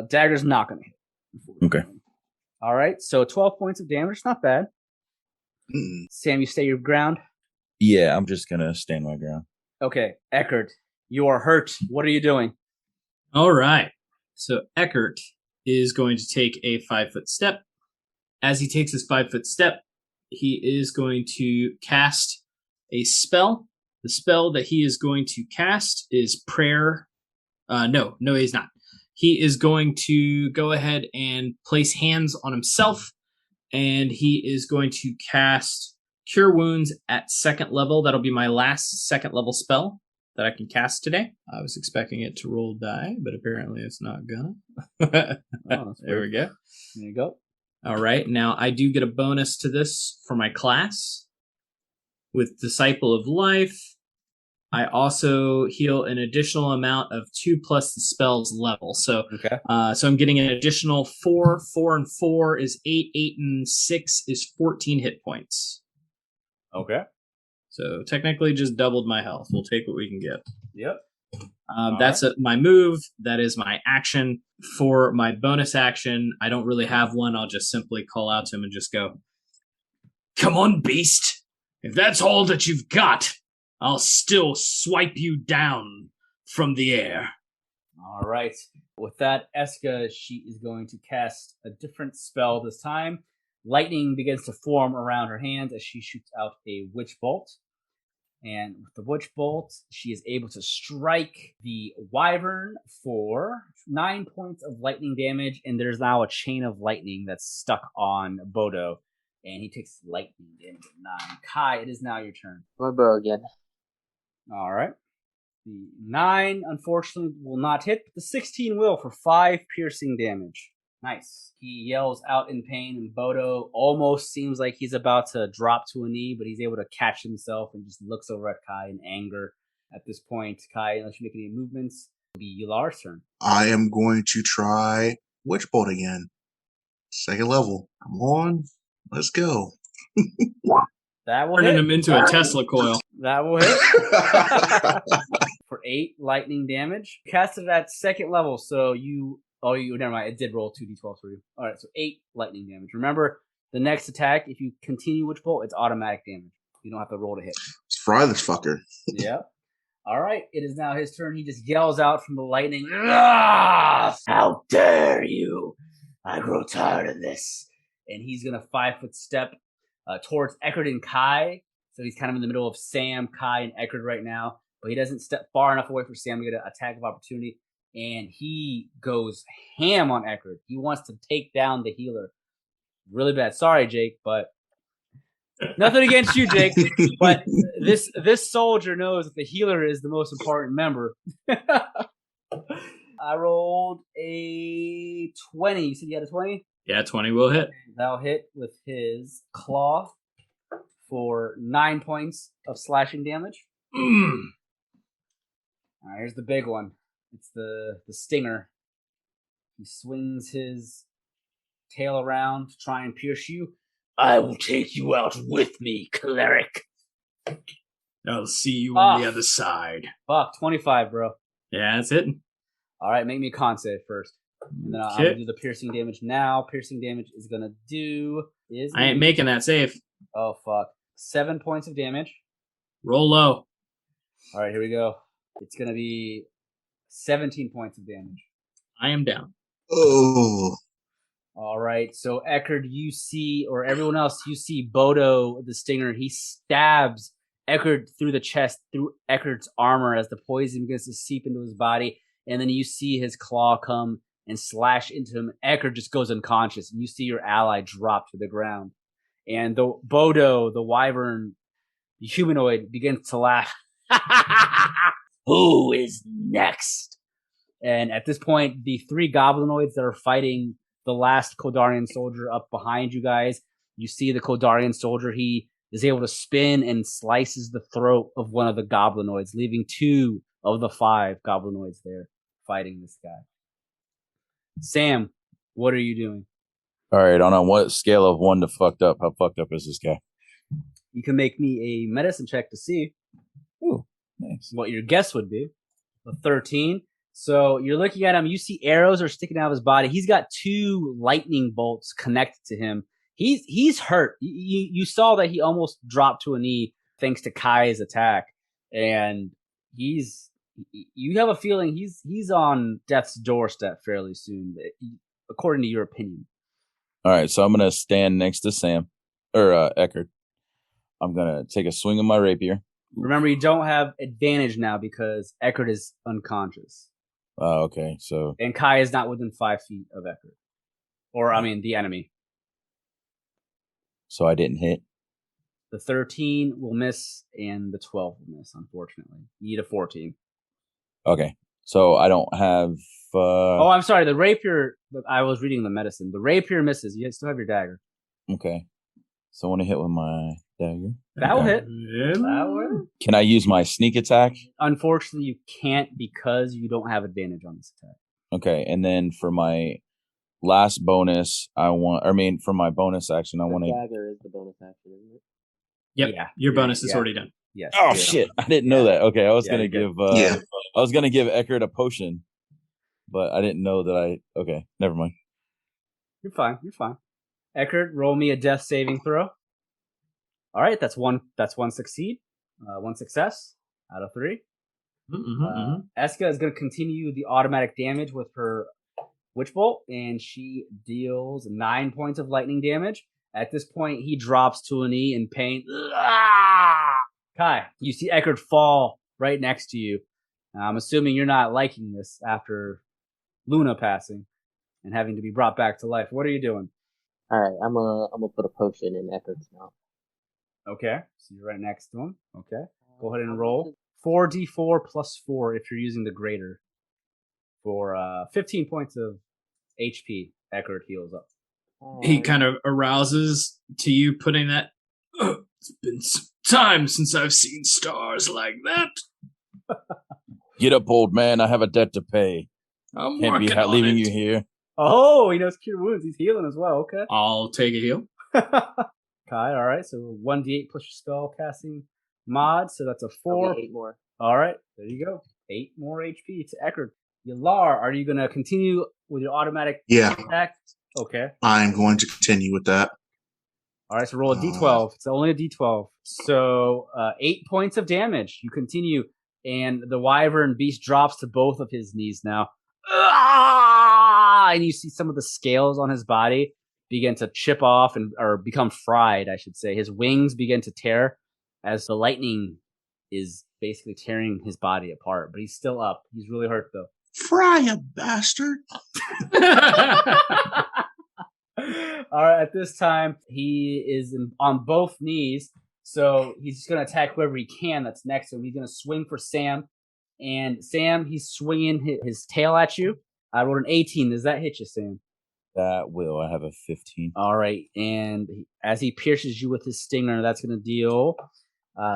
Dagger's not going to hit. Okay. All right, so 12 points of damage. Not bad. Sam, you stay your ground. Yeah, I'm just gonna stand my ground. Okay, Ekhardt, you are hurt. What are you doing? All right. So Ekhardt is going to take a 5-foot step. As he takes his 5-foot step, he is going to cast a spell. The spell that he is going to cast is prayer. No, he's not. He is going to go ahead and place hands on himself, and he is going to cast Cure Wounds at 2nd level. That'll be my last 2nd level spell that I can cast today. I was expecting it to roll die, but apparently it's not gonna. There we go. There you go. All right, now I do get a bonus to this for my class. With Disciple of Life, I also heal an additional amount of 2 plus the spell's level. So, okay. So I'm getting an additional 4. 4 and 4 is 8. 8 and 6 is 14 hit points. Okay. So technically just doubled my health. We'll take what we can get. Yep. That's my move. That is my action. For my bonus action, I don't really have one. I'll just simply call out to him and just go, "Come on, beast. If that's all that you've got, I'll still swipe you down from the air." All right. With that, Esqa, she is going to cast a different spell this time. Lightning begins to form around her hands as she shoots out a witch bolt. And with the witch bolt, she is able to strike the wyvern for 9 points of lightning damage. And there's now a chain of lightning that's stuck on Bodo. And he takes lightning damage at 9. Kai, it is now your turn. My bow again. All right. The 9, unfortunately, will not hit, but the 16 will for 5 piercing damage. Nice. He yells out in pain, and Bodo almost seems like he's about to drop to a knee, but he's able to catch himself and just looks over at Kai in anger. At this point, Kai, unless you make any movements, it'll be Yelar's turn. I am going to try Witch Bolt again. 2nd level. Come on. Let's go. That will Turning hit. him into a Tesla coil. That will hit. For 8 lightning damage. Cast it at 2nd level, so you never mind. It did roll 2d12 for you. All right, so 8 lightning damage. Remember, the next attack, if you continue Witch Bolt, it's automatic damage. You don't have to roll to hit. Let's fry this fucker. Yep. All right, it is now his turn. He just yells out from the lightning, "Ah, how dare you! I grow tired of this." And he's going to 5-foot step towards Ekhardt and Kai. So he's kind of in the middle of Sam, Kai, and Ekhardt right now. But he doesn't step far enough away for Sam to get an attack of opportunity. And he goes ham on Ekhardt. He wants to take down the healer. really bad. Sorry, Jake, but nothing against you, Jake. But this soldier knows that the healer is the most important member. I rolled a 20. You said you had a 20? Yeah, 20 will hit. That'll hit with his claw for 9 points of slashing damage. All right, here's the big one. It's the stinger. He swings his tail around to try and pierce you. I will take you out with me, cleric. I'll see you on the other side. Fuck, 25, bro. Yeah, that's it. All right, make me a con save first. And then I'm going to do the piercing damage now. Piercing damage is going to do... I ain't making that save. Oh, fuck. 7 points of damage. Roll low. All right, here we go. It's going to be 17 points of damage. I am down. Oh. All right, so Ekhardt, you see, or everyone else, you see Bodo, the stinger. He stabs Ekhardt through the chest, through Eckhart's armor as the poison begins to seep into his body. And then you see his claw come and slash into him. Ekhardt just goes unconscious, and you see your ally drop to the ground. And the Bodo, the wyvern, the humanoid, begins to laugh. Who is next? And at this point, the 3 goblinoids that are fighting the last Kodarian soldier up behind you guys, you see the Kodarian soldier. He is able to spin and slices the throat of one of the goblinoids, leaving 2 of the 5 goblinoids there fighting this guy. Sam, what are you doing? All right, on a what scale of 1 to fucked up, how fucked up is this guy? You can make me a medicine check to see Ooh, nice. what your guess would be. A 13. So you're looking at him. You see arrows are sticking out of his body. He's got 2 lightning bolts connected to him. He's hurt. You saw that he almost dropped to a knee thanks to Kai's attack, and you have a feeling he's on death's doorstep fairly soon, according to your opinion. All right, so I'm gonna stand next to Sam or Ekhardt. I'm gonna take a swing of my rapier. Remember, you don't have advantage now because Ekhardt is unconscious. Oh, okay. So and Kai is not within 5 feet of Ekhardt, or I mean the enemy. So I didn't hit. The 13 will miss, and the 12 will miss. Unfortunately, you need a 14. Okay, so I don't have. Oh, I'm sorry. The rapier. I was reading the medicine. The rapier misses. You still have your dagger. Okay, so I want to hit with my dagger. That will Okay. hit. That will. Can I use my sneak attack? Unfortunately, you can't because you don't have advantage on this attack. Okay, and then for my last bonus, for my bonus action, I want to. Dagger is the bonus action, isn't it? Yep. Yeah. Your bonus is already done. Yes. Oh shit! I didn't know that. Okay, I was gonna you're give. I was gonna give Ekhardt a potion, but I didn't know that Okay, never mind. You're fine. You're fine. Ekhardt, roll me a death saving throw. All right, that's one. That's one succeed. 1 success out of 3. Esqa is going to continue the automatic damage with her Witch Bolt, and she deals 9 points of lightning damage. At this point, he drops to a knee in pain. Kai, you see Ekhardt fall right next to you. I'm assuming you're not liking this after Luna passing and having to be brought back to life. What are you doing? All right, I'm gonna put a potion in Eckhart's mouth. Okay, so you're right next to him. Okay, go ahead and roll 4d4 plus 4 if you're using the greater for 15 points of HP. Ekhardt heals up. He kind of arouses to you putting that. It's been some time since I've seen stars like that. Get up, old man. I have a debt to pay. I'm Can't be working on leaving it. you here. Oh, he knows cure wounds. He's healing as well. Okay. I'll take a heal. Kai, all right. So 1d8 plus your spell casting mod. So that's a 4. 8 more. All right. There you go. 8 more HP to Ekhardt. Yelar, are you going to continue with your automatic attack? Okay. I'm going to continue with that. All right. So roll a d12. It's only a d12. So 8 points of damage. You continue. And the wyvern beast drops to both of his knees now. And you see some of the scales on his body begin to chip off or become fried, I should say. His wings begin to tear as the lightning is basically tearing his body apart. But he's still up. He's really hurt, though. Fry, you bastard. All right, at this time, he is on both knees, so he's just going to attack whoever he can that's next to him. He's going to swing for Sam, and Sam, he's swinging his tail at you. I rolled an 18. Does that hit you, Sam? That will. I have a 15. All right, and as he pierces you with his stinger, that's going to deal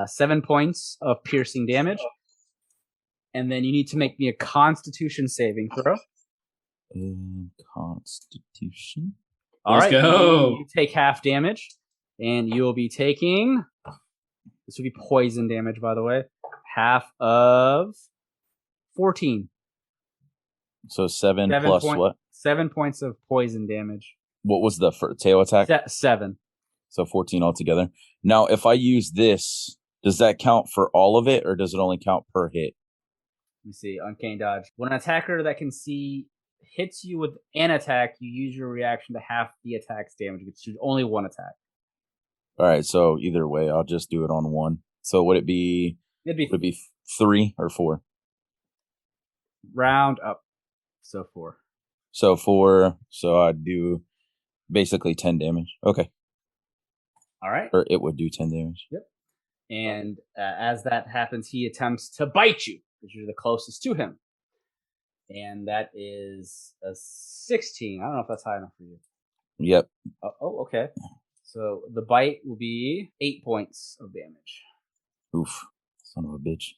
7 points of piercing damage. And then you need to make me a Constitution saving throw. Constitution. All Let's right, go. You take half damage, and you will be taking. This will be poison damage, by the way. Half of 14. So 7 plus what? 7 points of poison damage. What was the tail attack? 7. So 14 altogether. Now, if I use this, does that count for all of it, or does it only count per hit? Let me see. Uncanny dodge. When an attacker that can see hits you with an attack, you use your reaction to half the attack's damage. You can choose only one attack. All right. So either way, I'll just do it on one. So would it be? Would it be 3 or 4? Round up. So 4. So 4. So I'd do basically 10 damage. Okay. All right. Or it would do 10 damage. Yep. And as that happens, he attempts to bite you because you're the closest to him. And that is a 16. I don't know if that's high enough for you. Yep. Oh, okay. So the bite will be 8 points of damage. Oof. Son of a bitch.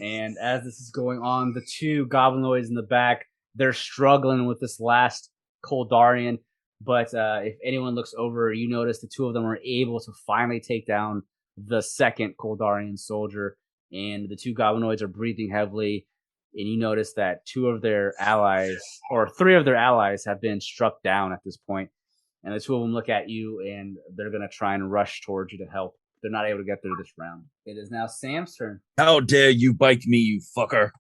And as this is going on, the two goblinoids in the back, they're struggling with this last Koldarian. But if anyone looks over, you notice the two of them are able to finally take down the second Koldarian soldier. And the two goblinoids are breathing heavily. And you notice that 2 of their allies, or 3 of their allies, have been struck down at this point. And the 2 of them look at you, and they're going to try and rush towards you to help. They're not able to get through this round. It is now Sam's turn. How dare you bite me, you fucker.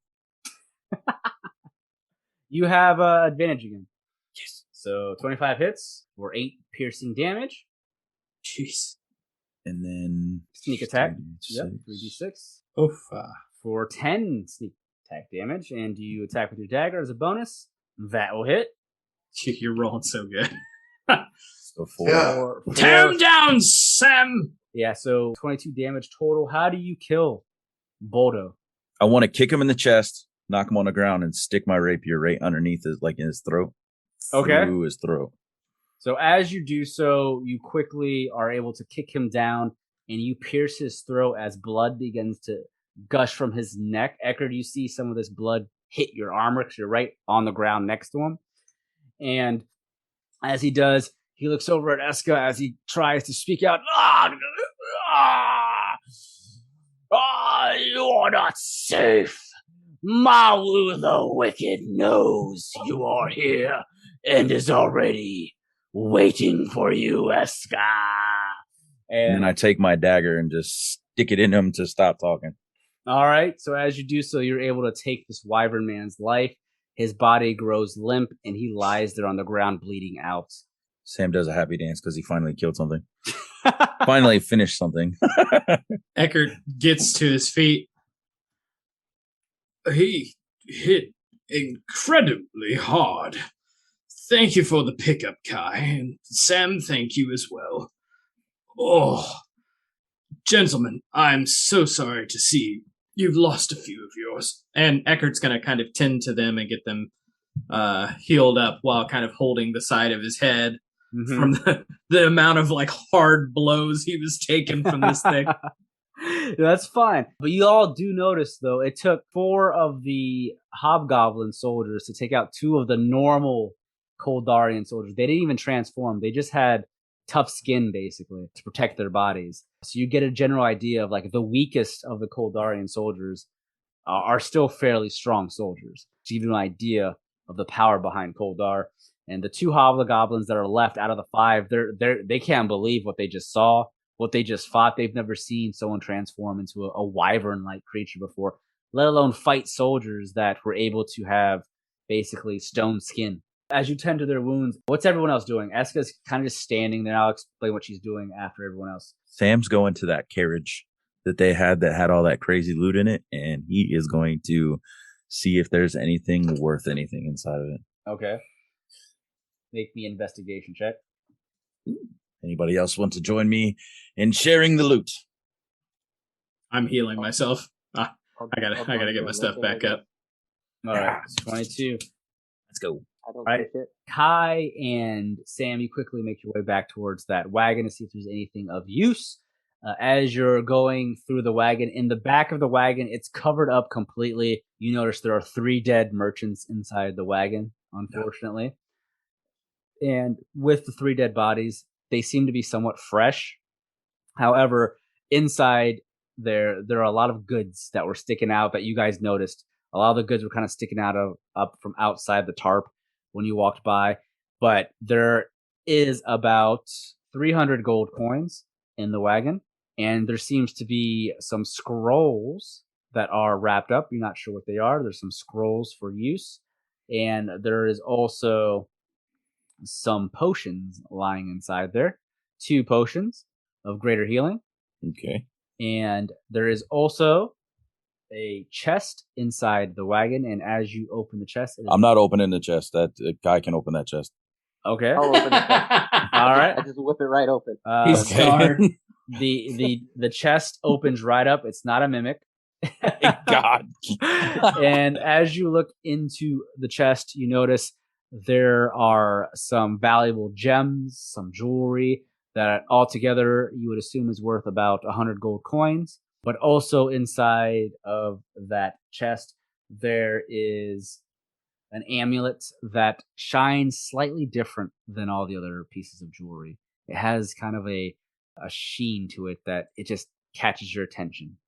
You have advantage again. Yes. So 25 hits for 8 piercing damage. Jeez. And then Sneak attack. 3d6. Yep, 3d6. Oof. For 10 sneak attack damage. And do you attack with your dagger as a bonus? That will hit. You're rolling so good. So 4. Yeah. Tear him down, Sam! Yeah, so 22 damage total. How do you kill Boldo? I want to kick him in the chest, knock him on the ground, and stick my rapier right underneath his, like in his throat. Okay. Through his throat. So as you do so, you quickly are able to kick him down, and you pierce his throat as blood begins to gush from his neck. Ekhardt, you see some of this blood hit your armor because you're right on the ground next to him. And as he does, he looks over at Esqa as he tries to speak out. You are not safe. Mawu the Wicked knows you are here and is already waiting for you, Esqa. And then I take my dagger and just stick it in him to stop talking. All right. So as you do so, you're able to take this wyvern man's life. His body grows limp, and he lies there on the ground bleeding out. Sam does a happy dance because he finally killed something. Finally finished something. Ekhardt gets to his feet. He hit incredibly hard. Thank you for the pickup, Kai. And Sam, thank you as well. Oh, gentlemen, I'm so sorry to see you've lost a few of yours. And Eckhart's going to kind of tend to them and get them healed up while kind of holding the side of his head from the amount of like hard blows he was taking from this thing. That's fine. But you all do notice, though, it took 4 of the hobgoblin soldiers to take out 2 of the normal Koldarian soldiers. They didn't even transform. They just had tough skin, basically, to protect their bodies. So you get a general idea of like the weakest of the Koldarian soldiers are still fairly strong soldiers. To give you an idea of the power behind Koldar. And the 2 hobgoblins that are left out of the 5, they can't believe what they just saw, what they just fought. They've never seen someone transform into a wyvern-like creature before, let alone fight soldiers that were able to have basically stone skin. As you tend to their wounds, what's everyone else doing? Esqa's kind of just standing there. I'll explain what she's doing after everyone else. Sam's going to that carriage that they had that had all that crazy loot in it, and he is going to see if there's anything worth anything inside of it. Okay. make me an investigation check. Anybody else want to join me in sharing the loot? I'm healing myself. I gotta get my stuff back up. All right, it's 22. Let's go. I don't Right. push it. Kai and Sam, you quickly make your way back towards that wagon to see if there's anything of use. As you're going through the wagon, in the back of the wagon, it's covered up completely. You notice there are 3 dead merchants inside the wagon, unfortunately. And with the 3 dead bodies, they seem to be somewhat fresh. However, inside there are a lot of goods that were sticking out that you guys noticed. A lot of the goods were kind of sticking out up from outside the tarp when you walked by. But there is about 300 gold coins in the wagon, and there seems to be some scrolls that are wrapped up. You're not sure what they are. There's some scrolls for use, and there is also some potions lying inside there. 2 potions of greater healing. Okay. And there is also a chest inside the wagon, and as you open the chest... I'm not opening the chest. That guy can open that chest. Okay. I'll open the chest. All right. I just whip it right open. He's Okay. scarred. The chest opens right up. It's not a mimic. God. And as you look into the chest, you notice there are some valuable gems, some jewelry that altogether you would assume is worth about 100 gold coins. But also inside of that chest, there is an amulet that shines slightly different than all the other pieces of jewelry. It has kind of a sheen to it that it just catches your attention.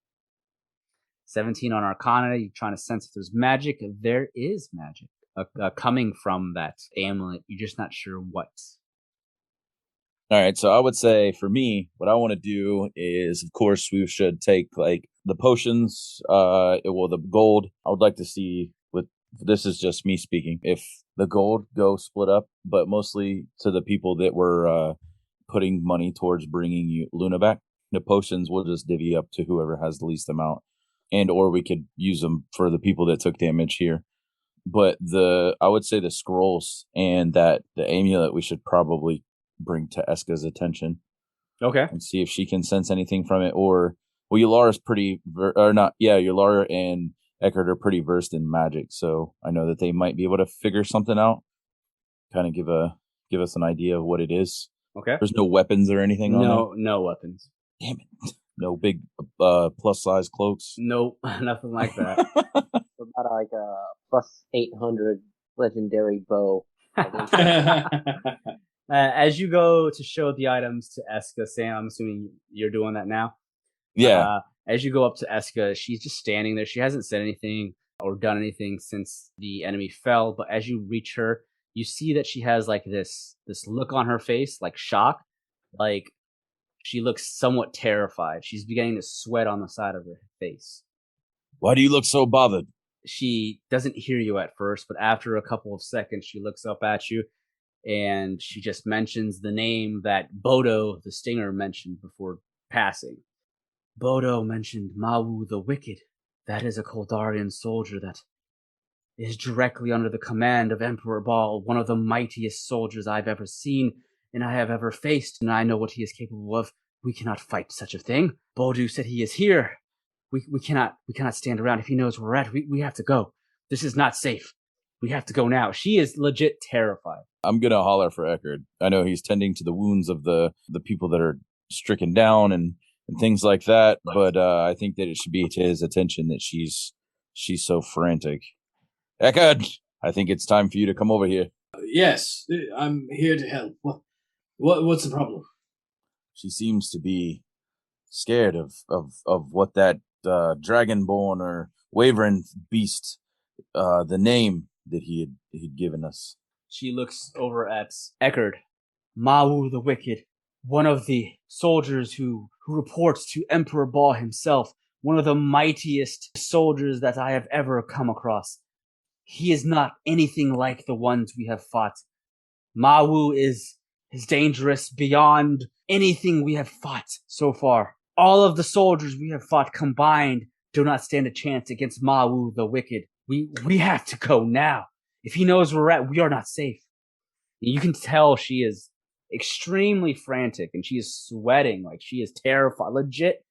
17 on Arcana, you're trying to sense if there's magic. There is magic coming from that amulet. You're just not sure what. All right, so I would say for me, what I want to do is, of course, we should take like the potions, the gold. I would like to see this is just me speaking. If the gold go split up, but mostly to the people that were putting money towards bringing you Luna back. The potions will just divvy up to whoever has the least amount, and or we could use them for the people that took damage here. But I would say the scrolls and the amulet we should probably bring to Esqa's attention. Okay. And see if she can sense anything from it. Or, well, Yelar is Yelar and Ekhardt are pretty versed in magic, so I know that they might be able to figure something out. Kind of give us an idea of what it is. Okay. There's no weapons or anything on there? No weapons. Damn it. No big plus-size cloaks? Nope, nothing like that. About like a plus 800 legendary bow. As you go to show the items to Esqa, Sam, I'm assuming you're doing that now? Yeah. As you go up to Esqa, she's just standing there. She hasn't said anything or done anything since the enemy fell, but as you reach her, you see that she has like this look on her face, like shock, like she looks somewhat terrified. She's beginning to sweat on the side of her face. Why do you look so bothered? She doesn't hear you at first, but after a couple of seconds, she looks up at you, and she just mentions the name that Bodo the Stinger mentioned before passing. Bodo mentioned Mawu the Wicked. That is a Koldarian soldier that is directly under the command of Emperor Ball, one of the mightiest soldiers I've ever seen and I have ever faced, and I know what he is capable of. We cannot fight such a thing. Bodo said he is here. We cannot stand around. If he knows where we're at, we have to go. This is not safe. We have to go now. She is legit terrified. I'm going to holler for Ekhardt. I know he's tending to the wounds of the people that are stricken down and things like that, but I think that it should be to his attention that she's so frantic. Ekhardt, I think it's time for you to come over here. Yes, I'm here to help. What's the problem? She seems to be scared of what that dragonborn or Wavering beast, the name that he'd given us. She looks over at Ekhardt. Mawu the Wicked, one of the soldiers who reports to Emperor Ball himself, one of the mightiest soldiers that I have ever come across. He is not anything like the ones we have fought. Mawu is dangerous beyond anything we have fought so far. All of the soldiers we have fought combined do not stand a chance against Mawu the Wicked. We have to go now. If he knows where we're at, we are not safe. You can tell she is extremely frantic, and she is sweating like she is terrified, legit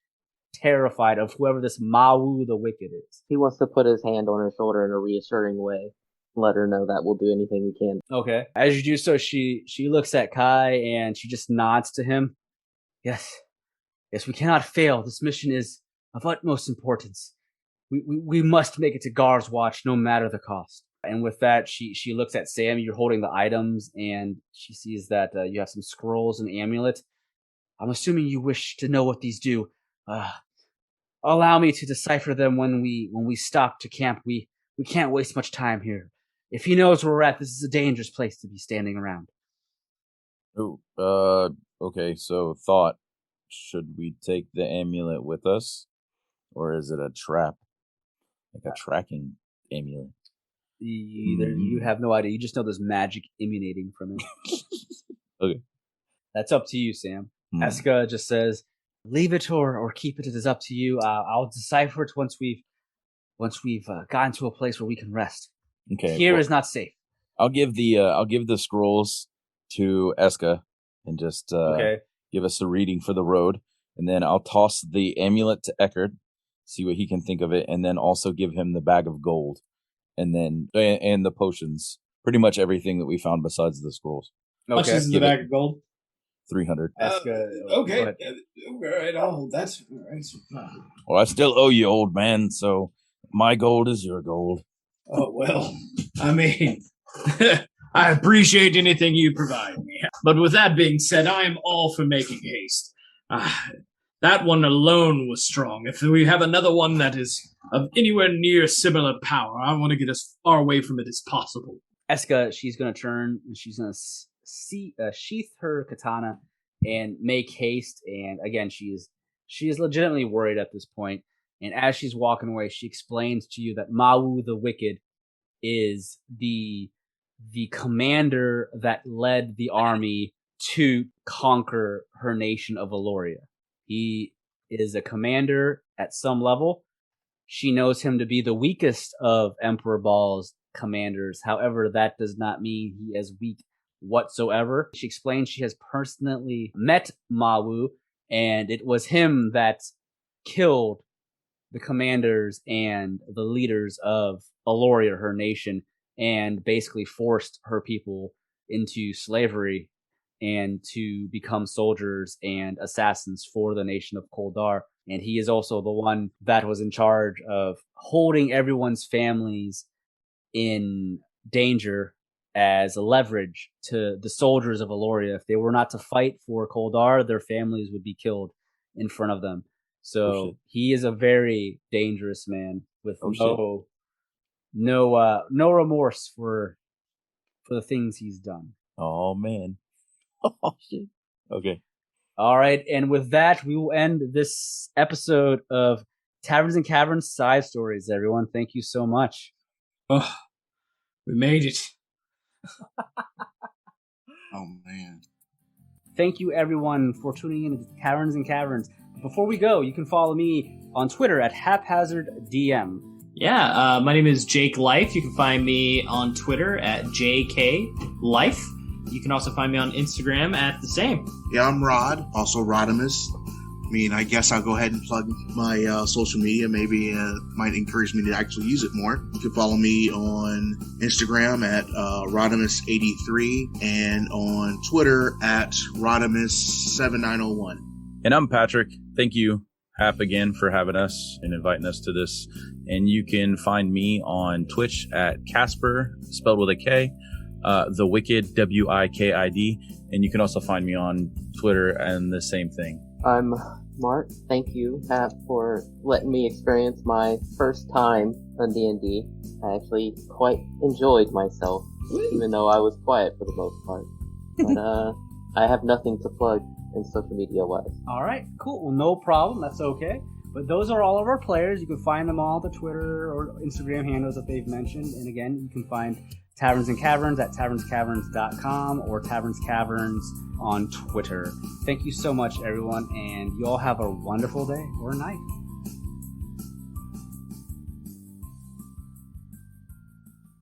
terrified of whoever this Mawu the Wicked is. He wants to put his hand on her shoulder in a reassuring way. Let her know that we'll do anything we can. Okay. As you do so, she looks at Kai and she just nods to him. Yes, we cannot fail. This mission is of utmost importance. We must make it to Gar's Watch, no matter the cost. And with that, she looks at Sam. You're holding the items, and she sees that you have some scrolls and amulet. I'm assuming you wish to know what these do. Allow me to decipher them when we stop to camp. We can't waste much time here. If he knows where we're at, this is a dangerous place to be standing around. Oh, okay. So, thought, should we take the amulet with us, or is it a trap, like a tracking amulet? You have no idea. You just know there's magic emanating from it. Okay. That's up to you, Sam. Esqa just says, leave it or keep it. It is up to you. I'll decipher it once we've gotten to a place where we can rest. Okay. Here is not safe. I'll give the scrolls to Esqa and just give us a reading for the road, and then I'll toss the amulet to Ekhardt, see what he can think of it, and then also give him the bag of gold, and then and the potions. Pretty much everything that we found besides the scrolls. How much is the bag of gold? 300. Okay. All right. Oh, that's all right. Well, I still owe you, old man, so my gold is your gold. Oh, well, I mean, I appreciate anything you provide me. But with that being said, I am all for making haste. That one alone was strong. If we have another one that is of anywhere near similar power, I want to get as far away from it as possible. Esqa, she's going to turn and she's going to sheath her katana and make haste. And again, she is legitimately worried at this point. And as she's walking away, she explains to you that Mawu the Wicked is the commander that led the army to conquer her nation of Aloria. He is a commander at some level. She knows him to be the weakest of Emperor Baal's commanders. However, that does not mean he is weak whatsoever. She explains she has personally met Mawu, and it was him that killed the commanders and the leaders of Aloria, her nation, and basically forced her people into slavery and to become soldiers and assassins for the nation of Koldar. And he is also the one that was in charge of holding everyone's families in danger as a leverage to the soldiers of Aloria. If they were not to fight for Koldar, their families would be killed in front of them. So he is a very dangerous man with no remorse for the things he's done. Oh man. Oh shit. Okay. All right, and with that, we will end this episode of Taverns and Caverns Side Stories, everyone. Thank you so much. Oh, we made it. Oh, man. Thank you, everyone, for tuning in to Taverns and Caverns. Before we go, you can follow me on Twitter at HaphazardDM. Yeah, my name is Jake Life. You can find me on Twitter at JKLife. You can also find me on Instagram at the same. Yeah, I'm Rod, also Rodimus. I mean, I guess I'll go ahead and plug my social media. Maybe might encourage me to actually use it more. You can follow me on Instagram at Rodimus83 and on Twitter at Rodimus7901. And I'm Patrick. Thank you, Hap, again for having us and inviting us to this. And you can find me on Twitch at Casper, spelled with a K, The Wicked, WIKID. And you can also find me on Twitter and the same thing. I'm Mark. Thank you, Hap, for letting me experience my first time on D&D. I actually quite enjoyed myself, even though I was quiet for the most part. But I have nothing to plug in social media-wise. All right, cool. Well, no problem. That's okay. But those are all of our players. You can find them all at the Twitter or Instagram handles that they've mentioned. And again, you can find Taverns and Caverns at tavernscaverns.com or Taverns Caverns on Twitter. Thank you so much, everyone, and you all have a wonderful day or night.